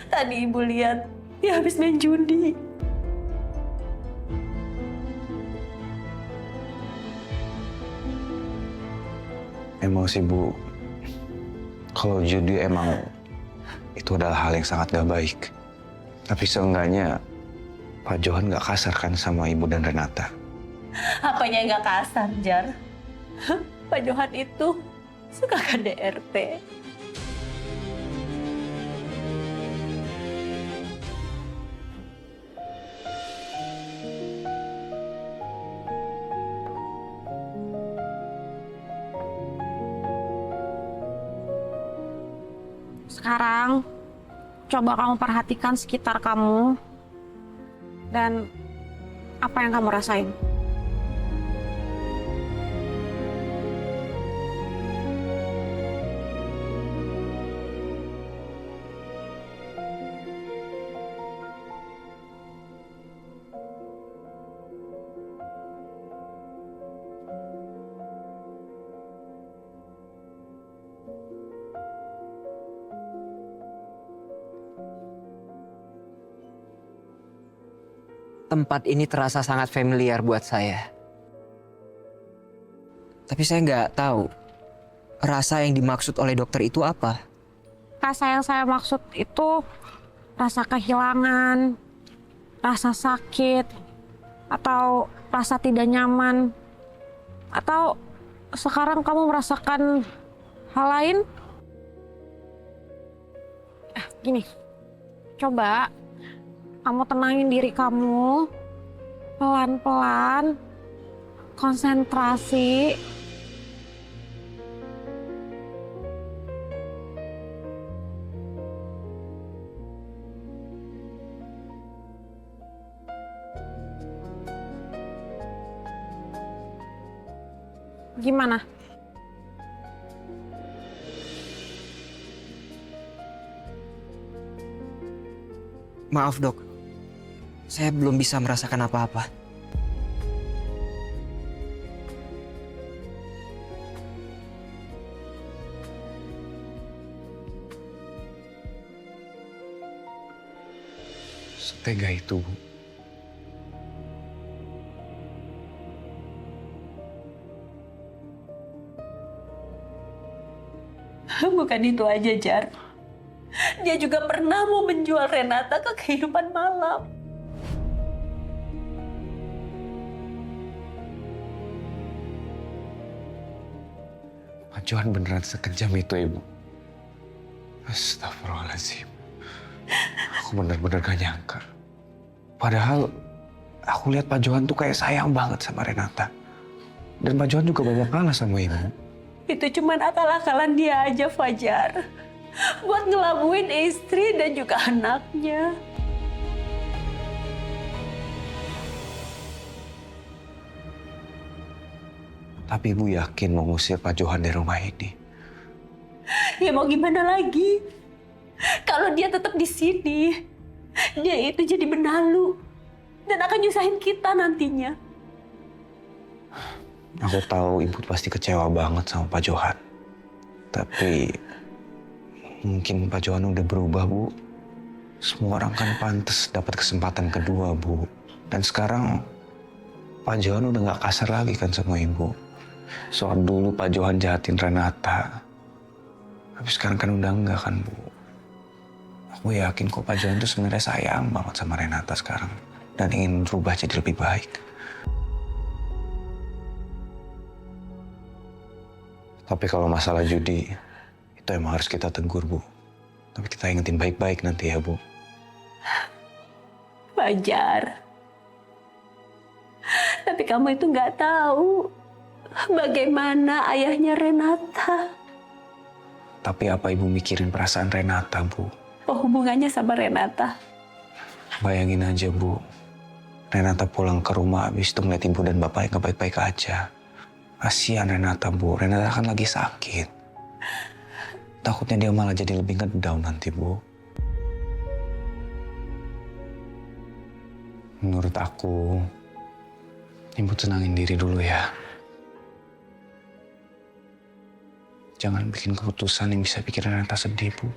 Tadi ibu lihat dia habis main judi. Emang sih, Bu, kalau judi emang itu adalah hal yang sangat gak baik. Tapi seenggaknya Pak Johan gak kasar kan sama ibu dan Renata. Apanya yang gak kasar, Jar? Pak Johan itu suka KDRT. Sekarang, coba kamu perhatikan sekitar kamu dan apa yang kamu rasain. Tempat ini terasa sangat familiar buat saya. Tapi saya nggak tahu rasa yang dimaksud oleh dokter itu apa. Rasa yang saya maksud itu rasa kehilangan, rasa sakit, atau rasa tidak nyaman. Atau sekarang kamu merasakan hal lain? Gini, coba kamu tenangin diri kamu, pelan-pelan, konsentrasi. Gimana? Maaf dok, saya belum bisa merasakan apa-apa. Setega itu, Bu. Bukan itu aja, Jar. Dia juga pernah mau menjual Renata ke kehidupan malam. Pak Johan beneran sekejam itu, Ibu. Astagfirullahaladzim. Aku bener-bener gak nyangka. Padahal aku lihat Pak Johan tuh kayak sayang banget sama Renata. Dan Pak Johan juga banyak kalah sama Ibu. Itu cuman akal-akalan dia aja, Fajar. Buat ngelabuin istri dan juga anaknya. Tapi Ibu yakin mau ngusir Pak Johan dari rumah ini? Ya mau gimana lagi? Kalau dia tetap di sini, dia itu jadi benalu dan akan nyusahin kita nantinya. Aku tahu Ibu pasti kecewa banget sama Pak Johan. Tapi mungkin Pak Johan udah berubah, Bu. Semua orang kan pantas dapat kesempatan kedua, Bu. Dan sekarang Pak Johan udah gak kasar lagi kan sama Ibu. Soal dulu Pak Johan jahatin Renata. Tapi sekarang kan udah enggak kan, Bu. Aku yakin kok Pak Johan tuh sebenarnya sayang banget sama Renata sekarang. Dan ingin berubah jadi lebih baik. Tapi kalau masalah judi, itu emang harus kita tegur, Bu. Tapi kita ingetin baik-baik nanti ya, Bu. Fajar. Tapi kamu itu nggak tahu bagaimana ayahnya Renata. Tapi apa Ibu mikirin perasaan Renata, Bu? Apa hubungannya sama Renata? Bayangin aja, Bu. Renata pulang ke rumah habis itu ngeliat ibu dan bapaknya nggak baik-baik aja. Kasihan Renata, Bu. Renata kan lagi sakit. Takutnya dia malah jadi lebih ngedown nanti, Bu. Menurut aku, ibu tenangin diri dulu ya. Jangan bikin keputusan yang bisa bikin Renata sedih, Bu.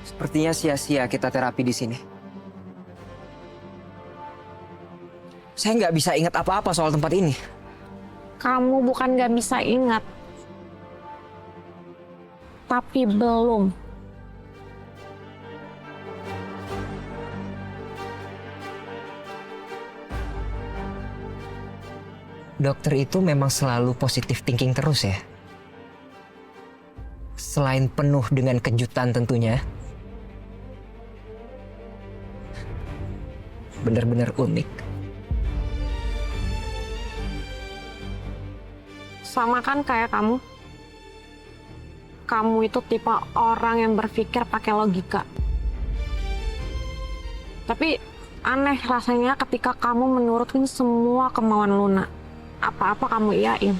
Sepertinya sia-sia kita terapi di sini. Saya nggak bisa ingat apa-apa soal tempat ini. Kamu bukan gak bisa ingat, tapi belum. Dokter itu memang selalu positive thinking terus ya. Selain penuh dengan kejutan tentunya. Benar-benar unik. Sama kan kayak kamu? Kamu itu tipe orang yang berpikir pakai logika. Tapi aneh rasanya ketika kamu menurutin semua kemauan Luna. Apa-apa kamu iyain.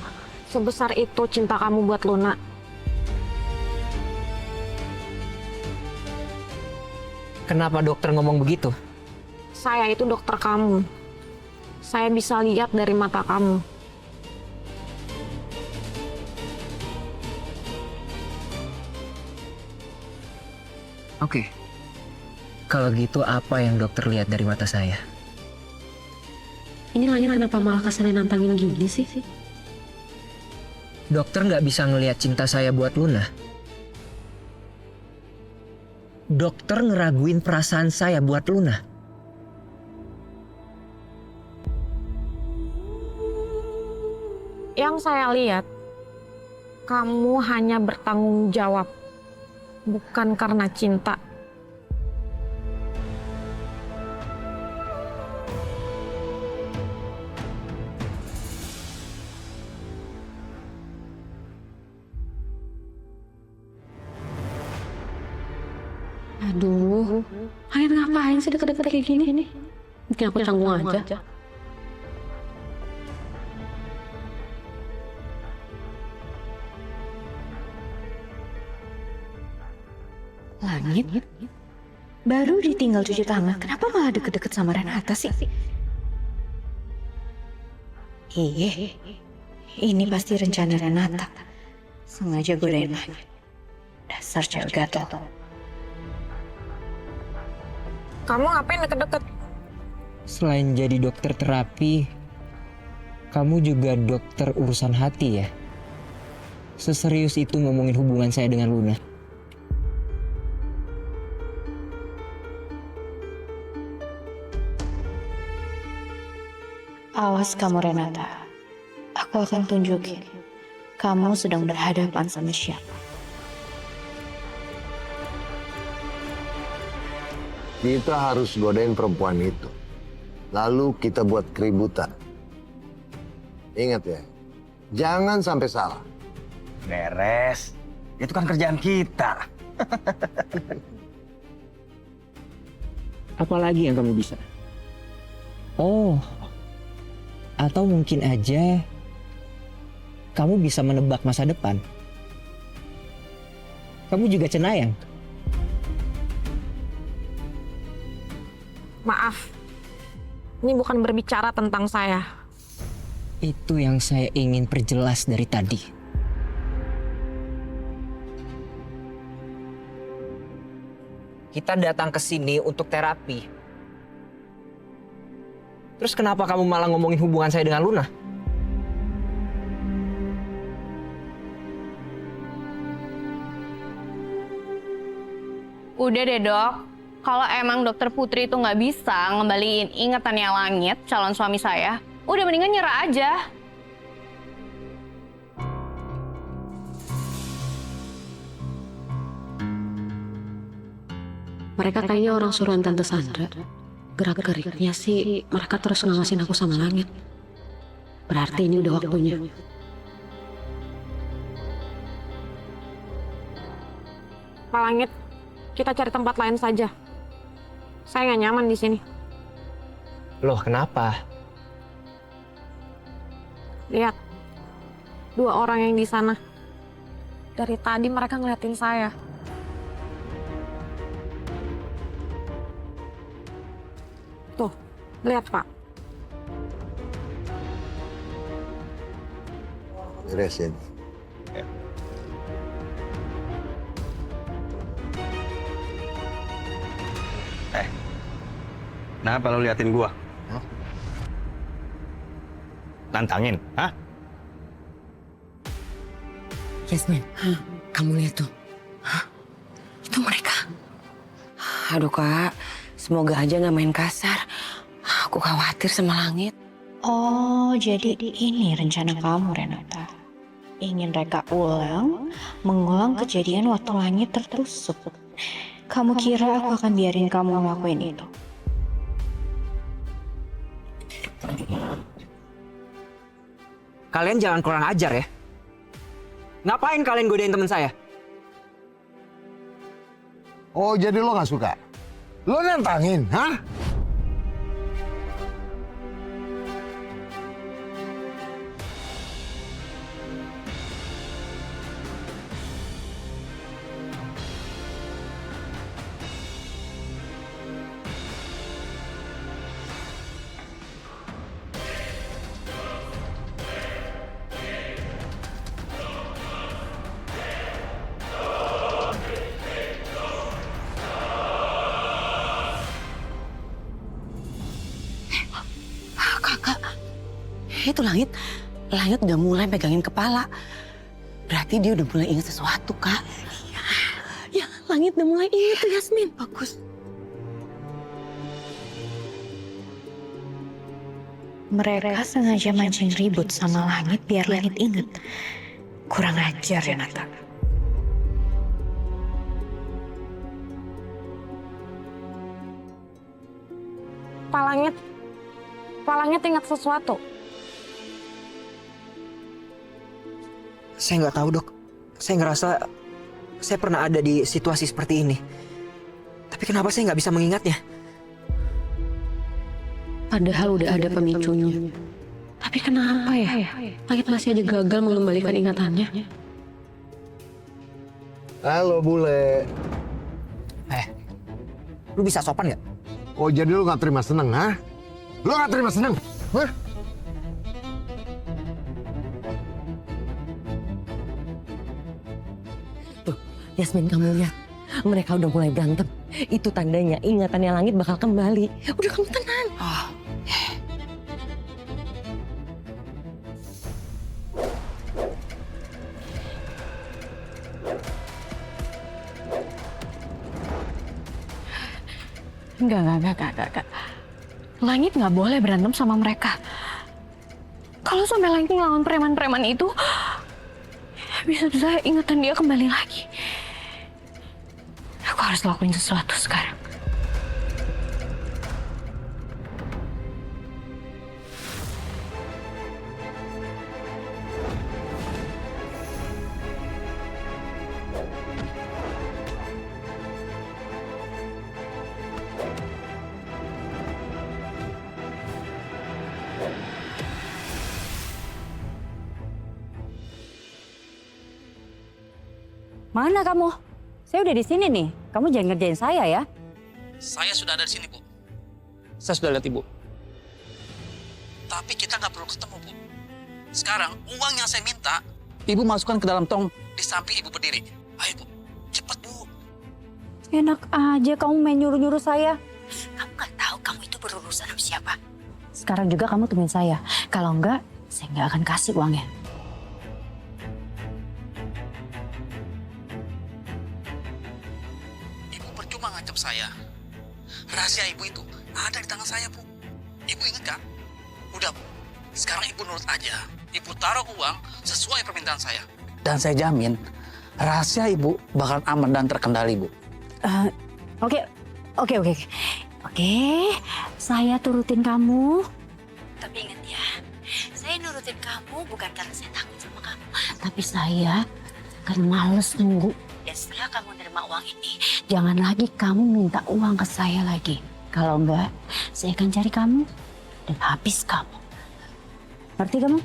Sebesar itu cinta kamu buat Luna. Kenapa dokter ngomong begitu? Saya itu dokter kamu. Saya bisa lihat dari mata kamu. Oke. Kalau gitu apa yang dokter lihat dari mata saya? Ini Langit kenapa malah kesannya nantangin gini sih? Dokter nggak bisa ngelihat cinta saya buat Luna. Dokter ngeraguin perasaan saya buat Luna. Yang saya lihat, kamu hanya bertanggung jawab, bukan karena cinta. Aduh, Langit ngapain sih deket-deket kayak gini? Bikin aku canggung aja. Langit? Baru ditinggal cuci tangan, kenapa malah deket-deket sama Renata sih? Ini pasti rencana Renata. Sengaja godain Langit. Dasar cewek gatel. Kamu ngapain deket-deket? Selain jadi dokter terapi, kamu juga dokter urusan hati ya? Seserius itu ngomongin hubungan saya dengan Luna? Awas kamu Renata. Aku akan tunjukin. Kamu sedang berhadapan sama siapa. Kita harus godain perempuan itu. Lalu kita buat keributan. Ingat ya, jangan sampai salah. Beres. Itu kan kerjaan kita. Apalagi yang kamu bisa? Oh, atau mungkin aja kamu bisa menebak masa depan. Kamu juga cenayang. Maaf, ini bukan berbicara tentang saya. Itu yang saya ingin perjelas dari tadi. Kita datang ke sini untuk terapi. Terus kenapa kamu malah ngomongin hubungan saya dengan Luna? Udah deh dok, Kalau emang dokter Putri itu nggak bisa ngembaliin ingatannya Langit, calon suami saya, udah mendingan nyerah aja. Mereka kayaknya orang suruhan Tante Sandra. Gerak-geriknya sih mereka terus ngawasin aku sama Langit. Berarti ini udah waktunya. Pak Langit, kita cari tempat lain saja. Saya nggak nyaman di sini. Loh, kenapa? Lihat, 2 orang yang di sana. Dari tadi mereka ngeliatin saya. Tuh, lihat Pak. Beresin. Kenapa lo liatin gua? Nantangin, hah? Yasmin, kamu lihat tuh. Itu mereka. Aduh Kak, semoga aja nggak main kasar. Aku khawatir sama Langit. Oh, jadi ini rencana kamu, Renata. Ingin reka ulang, mengulang kejadian waktu Langit tertusuk. Kamu kira aku akan biarin kamu ngelakuin itu? Kalian jangan kurang ajar ya. Ngapain kalian godain teman saya? Oh, jadi lo nggak suka? Lo nantangin, hah? Itu Langit udah mulai pegangin kepala. Berarti dia udah mulai ingat sesuatu, Kak. Ya, Langit udah mulai ingat tuh, Yasmin. Bagus. Mereka sengaja mancing ribut sama Langit biar Langit inget. Kurang ajar, Renata. Pak Langit ingat sesuatu. Saya nggak tahu, Dok. Saya ngerasa saya pernah ada di situasi seperti ini. Tapi kenapa saya nggak bisa mengingatnya? Padahal udah ada pemicunya. Tapi kenapa ya? Langit masih aja gagal mengembalikan ingatannya. Halo, bule. Lu bisa sopan nggak? Oh, jadi lu nggak terima seneng, hah? Lu nggak terima seneng, hah? Yasmin, kamu lihat. Mereka udah mulai berantem. Itu tandanya ingatannya Langit bakal kembali. Udah, kamu tenang. Enggak. Langit nggak boleh berantem sama mereka. Kalau sampai Langit ngelawan preman-preman itu, bisa-bisa ingatan dia kembali lagi. Aku harus lakuin sesuatu sekarang. Mana kamu? Saya udah di sini nih. Kamu jangan ngerjain saya ya. Saya sudah ada di sini, Bu. Saya sudah lihat Ibu. Tapi kita nggak perlu ketemu, Bu. Sekarang, uang yang saya minta, Ibu masukkan ke dalam tong di samping Ibu berdiri. Ayo, Bu. Cepat, Bu. Enak aja kamu main nyuruh-nyuruh saya. Kamu nggak tahu kamu itu berurusan sama siapa? Sekarang juga kamu temuin saya. Kalau enggak, saya nggak akan kasih uangnya. Ibu percuma ngancam saya. Rahasia ibu itu ada di tangan saya, Bu. Ibu ingat kan? Udah, Bu. Sekarang ibu nurut aja. Ibu taruh uang sesuai permintaan saya. Dan saya jamin, rahasia ibu bakal aman dan terkendali, Bu. Oke. Saya turutin kamu. Tapi ingat ya, saya nurutin kamu bukan karena saya takut sama kamu. Tapi saya kan males nunggu. Dan setelah kamu nerima uang ini, jangan lagi kamu minta uang ke saya lagi. Kalau enggak, saya akan cari kamu dan habis kamu. Ngerti kamu?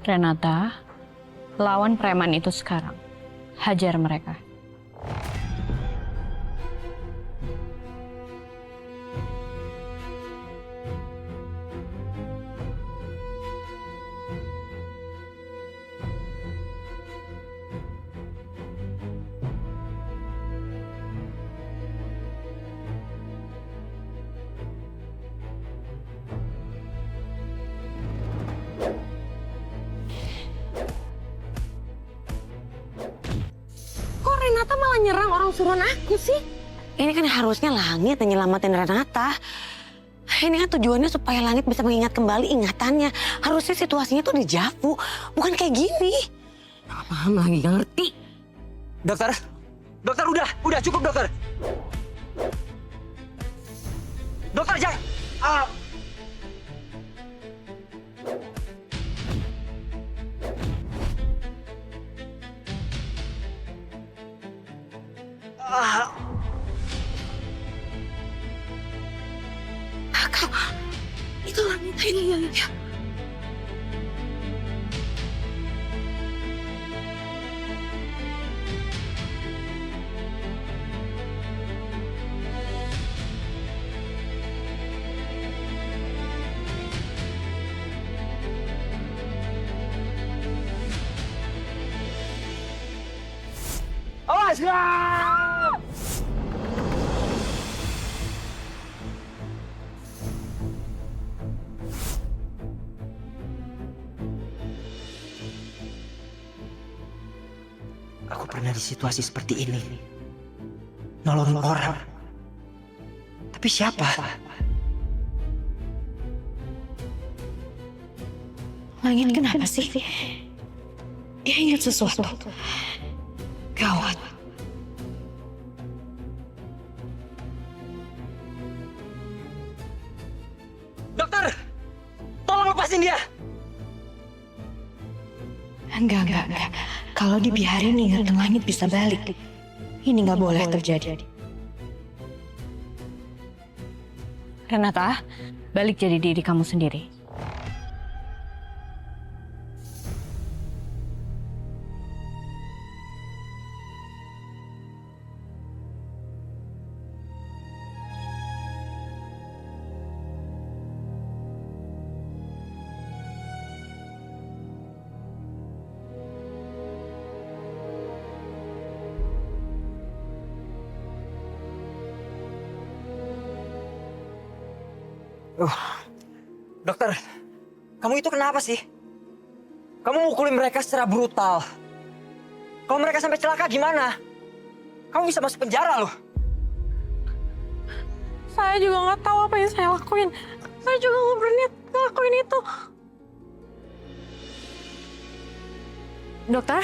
Renata, lawan preman itu sekarang. Hajar mereka. Renata malah nyerang orang suruhan aku sih. Ini kan harusnya Langit yang nyelamatin Renata. Ini kan tujuannya supaya Langit bisa mengingat kembali ingatannya. Harusnya situasinya tuh dejavu, bukan kayak gini. Gak paham lagi, gak ngerti. Dokter, udah cukup dokter. Dokter jangan. Kak, itu Langit. Iya. Awas! Aku pernah di situasi seperti ini. Nolongin orang. Tapi siapa? Langit kenapa sih? Dia ingat sesuatu. Gawat. Dokter! Tolong lepasin dia! Enggak. Kalau dibiarin ingatan Langit bisa balik. Ini nggak boleh terjadi. Renata, balik jadi diri kamu sendiri. Dokter, kamu itu kenapa sih? Kamu mukulin mereka secara brutal. Kalau mereka sampai celaka gimana? Kamu bisa masuk penjara loh. Saya juga nggak tahu apa yang saya lakuin. Saya juga nggak berniat ngelakuin itu. Dokter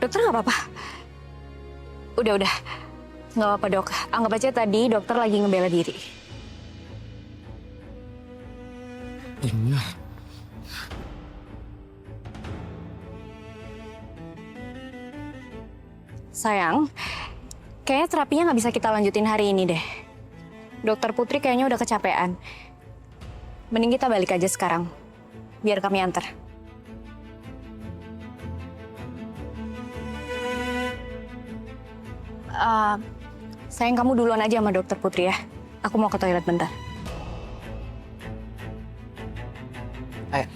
nggak apa-apa. Udah, nggak apa-apa dok. Anggap aja tadi dokter lagi ngebela diri. Benar. Sayang, kayaknya terapinya nggak bisa kita lanjutin hari ini deh. Dokter Putri kayaknya udah kecapean. Mending kita balik aja sekarang, biar kami antar. Sayang, kamu duluan aja sama dokter Putri ya. Aku mau ke toilet bentar. Ayo.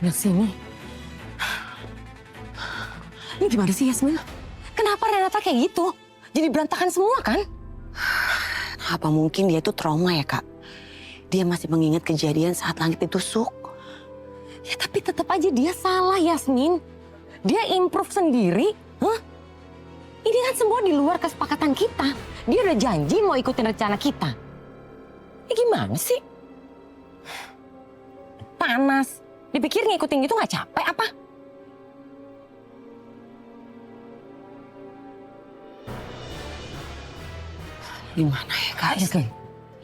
Mana sini? Ini gimana sih Yasmin? Kenapa Renata kayak gitu? Jadi berantakan semua kan? Apa mungkin dia tuh trauma ya, Kak? Dia masih mengingat kejadian saat langit ditusuk. Ya tapi tetap aja dia salah Yasmin. Dia improve sendiri. Hah? Ini kan semua di luar kesepakatan kita. Dia udah janji mau ikutin rencana kita. Ya gimana sih? Panas. Dipikir ngikutin gitu gak capek apa? Gimana ya, Kak? Yasmin,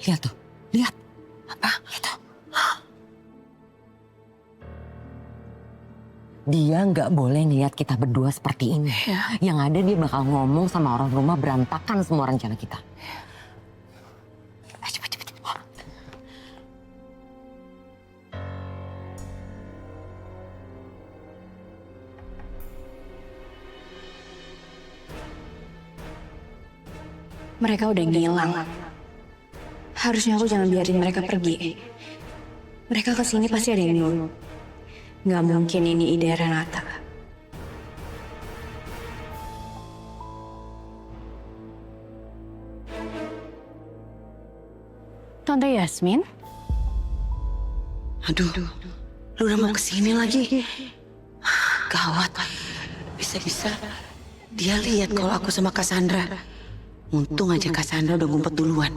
lihat tuh. Lihat. Apa? Itu. Dia nggak boleh ngeliat kita berdua seperti ini. Yang ada dia bakal ngomong sama orang rumah berantakan semua rencana kita. Cepet. Mereka udah ngilang. Harusnya aku jangan biarin mereka pergi. Mereka kesini pasti ada yang nyuruh. Nggak mungkin ini ide Renata. Tante Yasmin? Aduh, lu udah mau kesini lagi? Gawat. Bisa-bisa dia lihat kalau aku sama Cassandra. Untung aja Cassandra udah ngumpet duluan.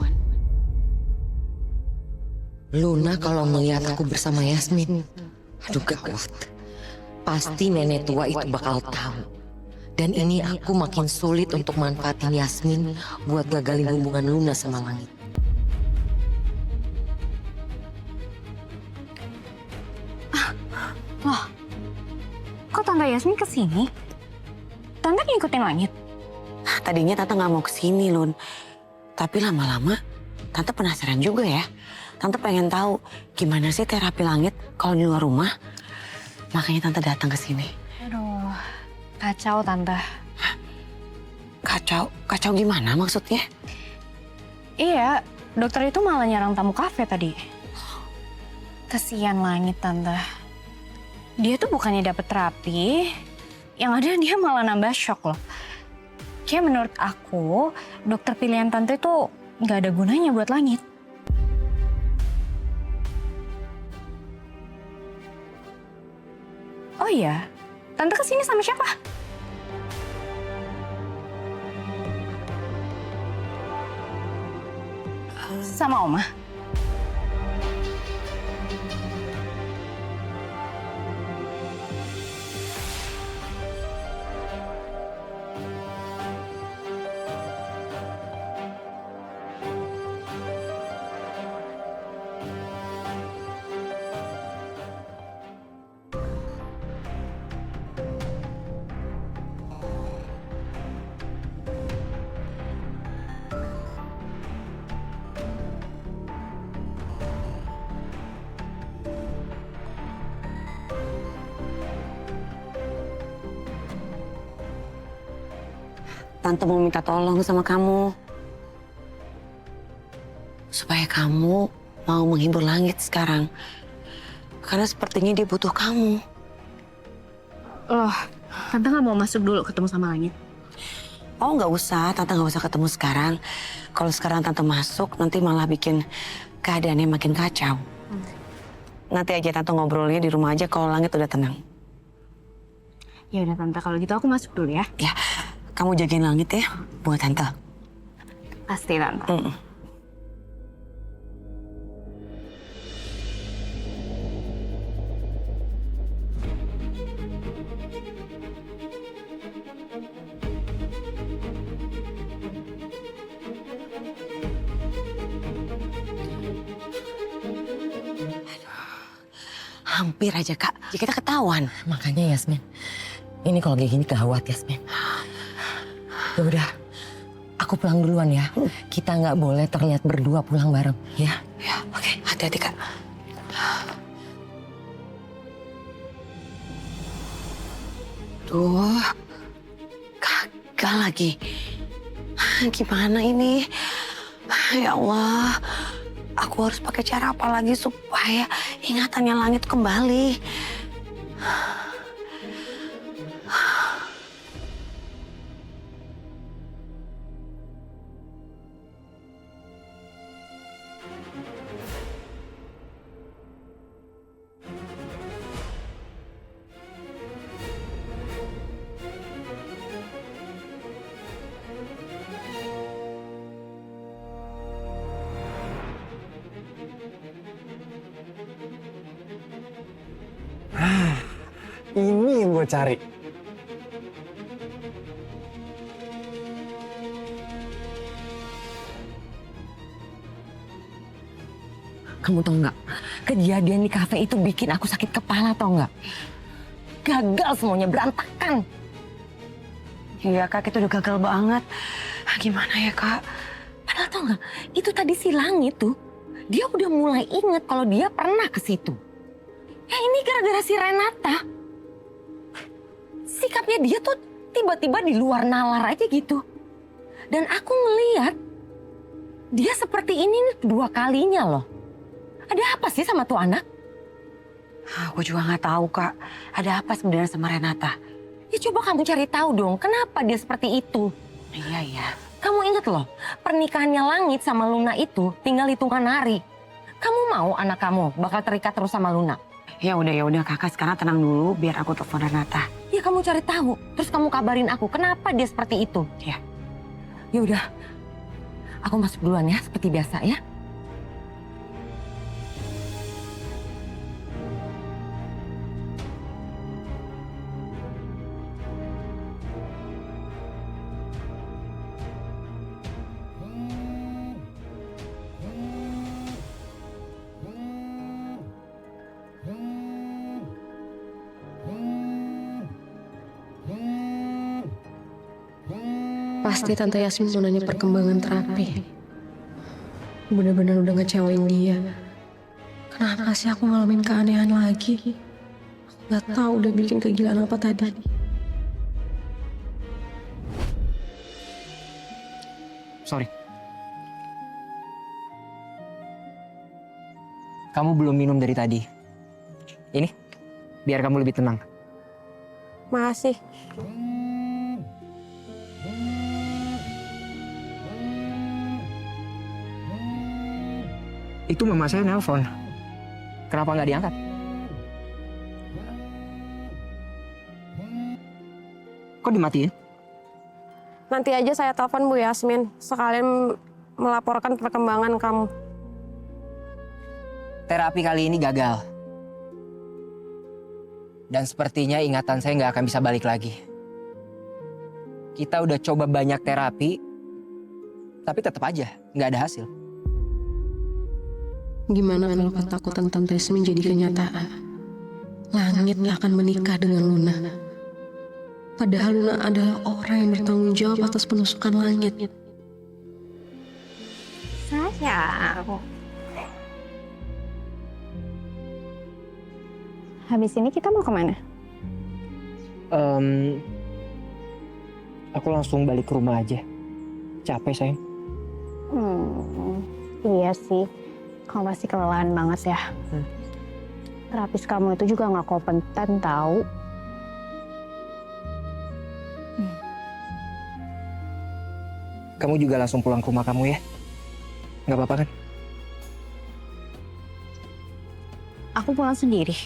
Luna kalau ngeliat aku bersama Yasmin, aduh gawat. Pasti nenek tua itu bakal tahu. Dan ini aku makin sulit untuk manfaatin Yasmin buat gagalin hubungan Luna sama Langit. Loh, kok Tante Yasmin kesini? Tante ngikutin Langit? Tadinya Tante nggak mau kesini, Lun. Tapi lama-lama Tante penasaran juga ya. Tante pengen tahu gimana sih terapi Langit kalau di luar rumah. Makanya Tante datang ke sini. Aduh, kacau Tante. Kacau? Kacau gimana maksudnya? Iya, dokter itu malah nyerang tamu kafe tadi. Kesian Langit Tante. Dia tuh bukannya dapet terapi, yang ada dia malah nambah shock loh. Kayak menurut aku, dokter pilihan Tante itu nggak ada gunanya buat Langit. Oh iya, Tante kesini sama siapa? Sama Oma. Tante mau minta tolong sama kamu. Supaya kamu mau menghibur Langit sekarang. Karena sepertinya dia butuh kamu. Loh, Tante nggak mau masuk dulu ketemu sama Langit? Oh nggak usah, Tante nggak usah ketemu sekarang. Kalau sekarang Tante masuk, nanti malah bikin keadaannya makin kacau. Nanti aja Tante ngobrolnya di rumah aja kalau Langit udah tenang. Ya udah Tante, kalau gitu aku masuk dulu ya. Ya, kamu jagain Langit ya buat Tante. Pasti Tante. Hampir aja Kak, jika kita ketahuan. Makanya Yasmin, ini kalau kayak gini gawat Yasmin. Ya udah, aku pulang duluan ya. Kita nggak boleh terlihat berdua pulang bareng, ya? Ya, oke, hati-hati Kak. Duh, gagal lagi. Gimana ini? Ya Allah, aku harus pakai cara apa lagi supaya ingatannya Langit kembali? Ini yang gue cari. Kamu tau nggak? Kejadian di kafe itu bikin aku sakit kepala, tau nggak? Gagal semuanya, berantakan. Iya Kak, itu udah gagal banget. Gimana ya Kak? Padahal tau nggak? Itu tadi si Langit tuh, dia udah mulai inget kalau dia pernah ke situ. Ya ini gara-gara si Renata. Sikapnya dia tuh tiba-tiba di luar nalar aja gitu. Dan aku ngeliat dia seperti ini nih kedua kalinya loh. Ada apa sih sama tuh anak? Aku juga nggak tahu Kak. Ada apa sebenarnya sama Renata? Ya coba kamu cari tahu dong, kenapa dia seperti itu? Iya ya. Kamu inget loh, pernikahannya Langit sama Luna itu tinggal hitungan hari. Kamu mau anak kamu bakal terikat terus sama Luna? Ya udah Kakak sekarang tenang dulu biar aku telepon Renata. Ya kamu cari tahu, terus kamu kabarin aku kenapa dia seperti itu. Ya. Ya udah, aku masuk duluan ya seperti biasa ya. Pasti Tante Yasmin mau nanya perkembangan terapi. Bener-bener udah ngecewain dia. Kenapa sih aku ngalamin keanehan lagi? Aku gak tahu udah bikin kegilaan apa tadi. Sorry. Kamu belum minum dari tadi. Ini, biar kamu lebih tenang. Makasih. Itu mama saya nelpon. Kenapa nggak diangkat? Kok dimatiin? Nanti aja saya telepon Bu Yasmin. Sekalian melaporkan perkembangan kamu. Terapi kali ini gagal. Dan sepertinya ingatan saya nggak akan bisa balik lagi. Kita udah coba banyak terapi, tapi tetap aja nggak ada hasil. Gimana kalau ketakutan Tante Yasmin jadi kenyataan? Langit gak akan menikah dengan Luna. Padahal Luna adalah orang yang bertanggung jawab atas penusukan Langit. Sayang. Habis ini kita mau kemana? Aku langsung balik ke rumah aja. Capek sayang. Iya sih. Kamu pasti kelelahan banget ya. Terapis kamu itu juga gak kompeten tahu. Kamu juga langsung pulang ke rumah kamu ya? Gak apa-apa kan? Aku pulang sendiri.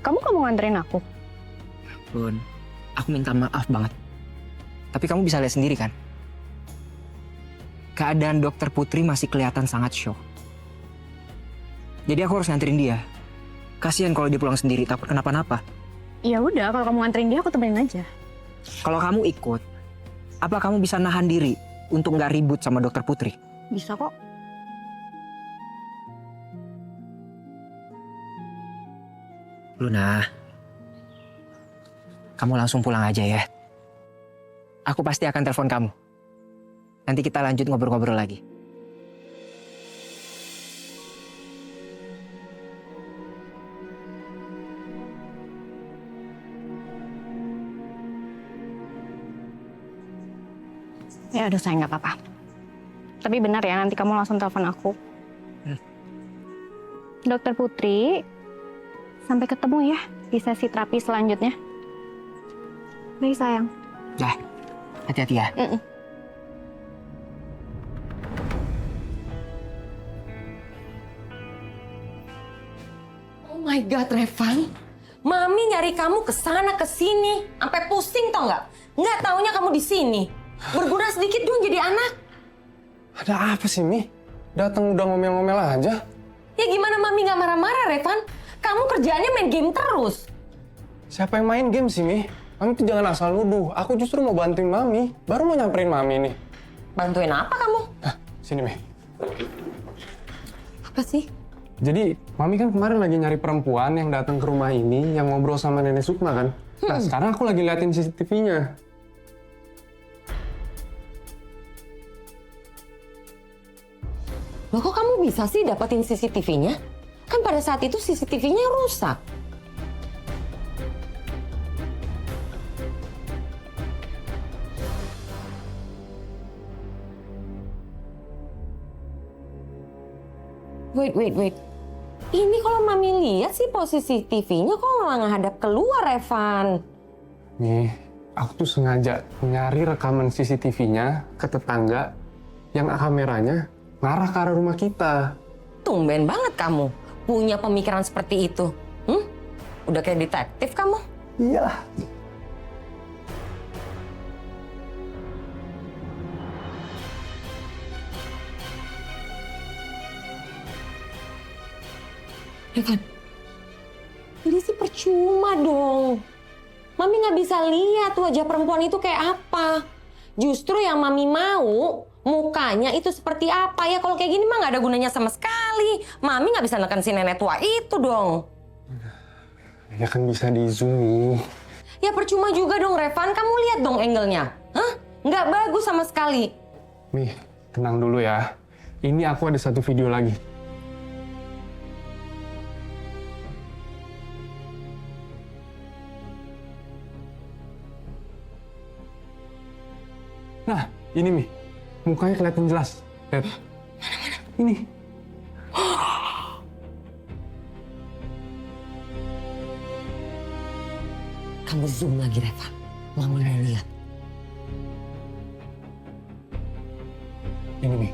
Kamu nganterin aku? Bun, aku minta maaf banget. Tapi kamu bisa lihat sendiri kan? Keadaan dokter Putri masih kelihatan sangat shock. Jadi aku harus nganterin dia. Kasihan kalau dia pulang sendiri, takut kenapa-napa. Ya udah, kalau kamu nganterin dia aku temenin aja. Kalau kamu ikut, apa kamu bisa nahan diri untuk nggak ribut sama dokter Putri? Bisa kok. Luna, kamu langsung pulang aja ya. Aku pasti akan telepon kamu. Nanti kita lanjut ngobrol-ngobrol lagi. Ya udah sayang, nggak apa-apa. Tapi benar ya, nanti kamu langsung telepon aku. Dokter Putri, sampai ketemu ya di sesi terapi selanjutnya. Baik sayang. Dah, hati-hati ya. Oh my God, Revan. Mami nyari kamu ke sana ke sini, sampai pusing tau nggak? Nggak taunya kamu di sini. Berguna sedikit dong jadi anak. Ada apa sih, Mi? Datang udah ngomel-ngomel aja. Ya gimana Mami nggak marah-marah, Revan? Kamu kerjaannya main game terus. Siapa yang main game sih, Mi? Mami tuh jangan asal nuduh. Aku justru mau bantuin Mami. Baru mau nyamperin Mami nih. Bantuin apa kamu? Sini, Mi. Apa sih? Jadi, Mami kan kemarin lagi nyari perempuan yang datang ke rumah ini, yang ngobrol sama Nenek Sukma kan? Nah, sekarang aku lagi liatin CCTV-nya. Loh kok kamu bisa sih dapetin CCTV-nya? Kan pada saat itu CCTV-nya rusak. Wait. Ini kalau Mami lihat sih posisi TV-nya kok malah ngadap keluar, Evan. Nih, aku tuh sengaja nyari rekaman CCTV-nya ke tetangga yang kameranya ngarah ke arah rumah kita. Tumben banget kamu punya pemikiran seperti itu. Udah kayak detektif kamu. Iyalah. Evan, jadi sih percuma dong. Mami nggak bisa lihat wajah perempuan itu kayak apa. Justru yang Mami mau mukanya itu seperti apa ya. Kalau kayak gini mah nggak ada gunanya sama sekali. Mami nggak bisa neken si nenek tua itu dong. Ya kan bisa di zoom nih. Ya percuma juga dong Revan. Kamu lihat dong angle-nya. Hah? Nggak bagus sama sekali. Nih, tenang dulu ya. Ini aku ada satu video lagi. Nah, ini Mi. Mukanya kelihatan jelas. Lihat. Mana? Ini. Kamu zoom lagi, Reva. Mama mau lihat. Ini, Mi.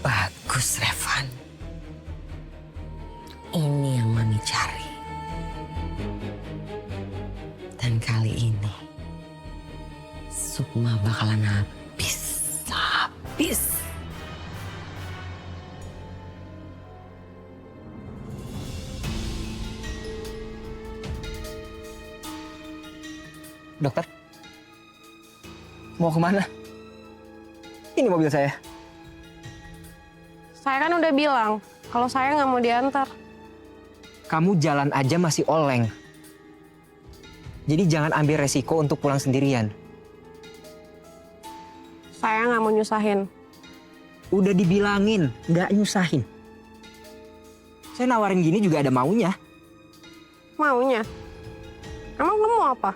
Bagus, Revan. Ini yang Mami cari. Dan kali ini, Sukma bakalan habis. Dokter, mau kemana? Ini mobil saya. Saya kan udah bilang, kalau saya nggak mau diantar. Kamu jalan aja masih oleng. Jadi jangan ambil resiko untuk pulang sendirian. Saya nggak mau nyusahin. Udah dibilangin, nggak nyusahin. Saya nawarin gini juga ada maunya. Maunya? Emang kamu mau apa?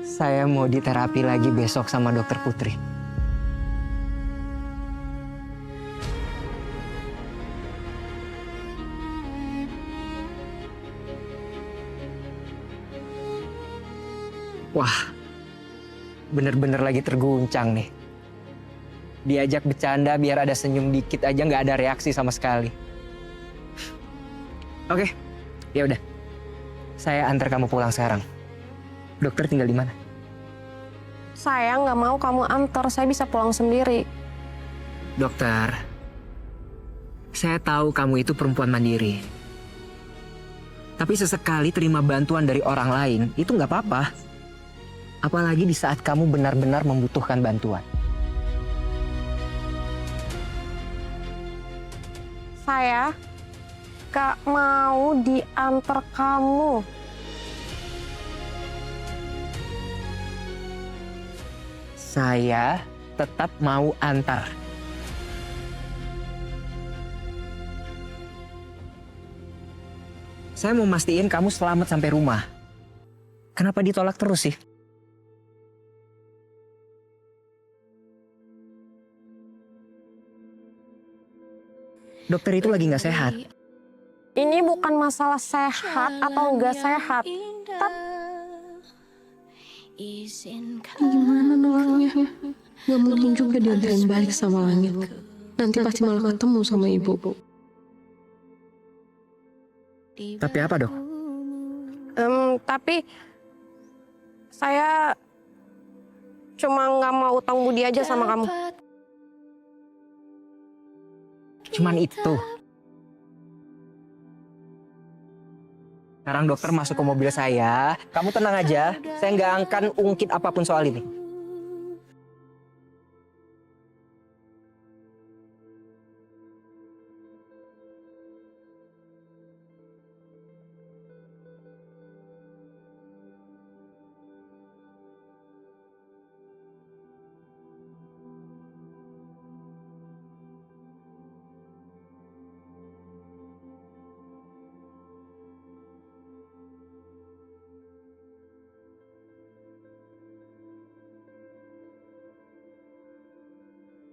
Saya mau diterapi lagi besok sama dokter Putri. Wah, bener-bener lagi terguncang nih. Diajak bercanda biar ada senyum dikit aja nggak ada reaksi sama sekali. Oke, ya udah. Saya antar kamu pulang sekarang. Dokter tinggal di mana? Saya nggak mau kamu antar, saya bisa pulang sendiri. Dokter, saya tahu kamu itu perempuan mandiri. Tapi sesekali terima bantuan dari orang lain itu nggak apa-apa. Apalagi di saat kamu benar-benar membutuhkan bantuan. Saya gak mau diantar kamu. Saya tetap mau antar. Saya mau mastiin kamu selamat sampai rumah. Kenapa ditolak terus sih? Dokter itu lagi nggak sehat. Ini bukan masalah sehat atau nggak sehat. Gimana nolaknya? Gak mungkin juga diantarin balik sama Langit. Nanti pasti malah ketemu sama ibu. Tapi apa, Dok? Tapi saya cuma nggak mau utang budi aja sama kamu. Cuman itu. Sekarang dokter masuk ke mobil saya. Kamu tenang aja. Saya nggak akan ungkit apapun soal ini.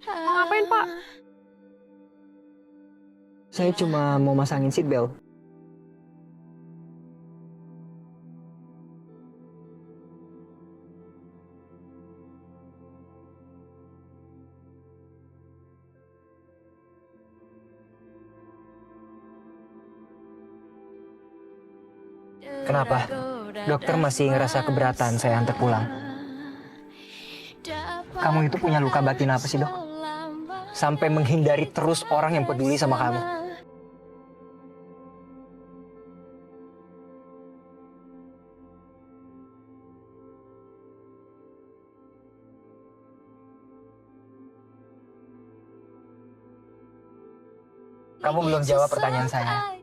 Ngapain, Pak? Saya cuma mau masangin seatbelt. Kenapa? Dokter masih ngerasa keberatan saya antar pulang. Kamu itu punya luka batin apa sih, Dok? Sampai menghindari terus orang yang peduli sama kamu. Kamu belum jawab pertanyaan saya.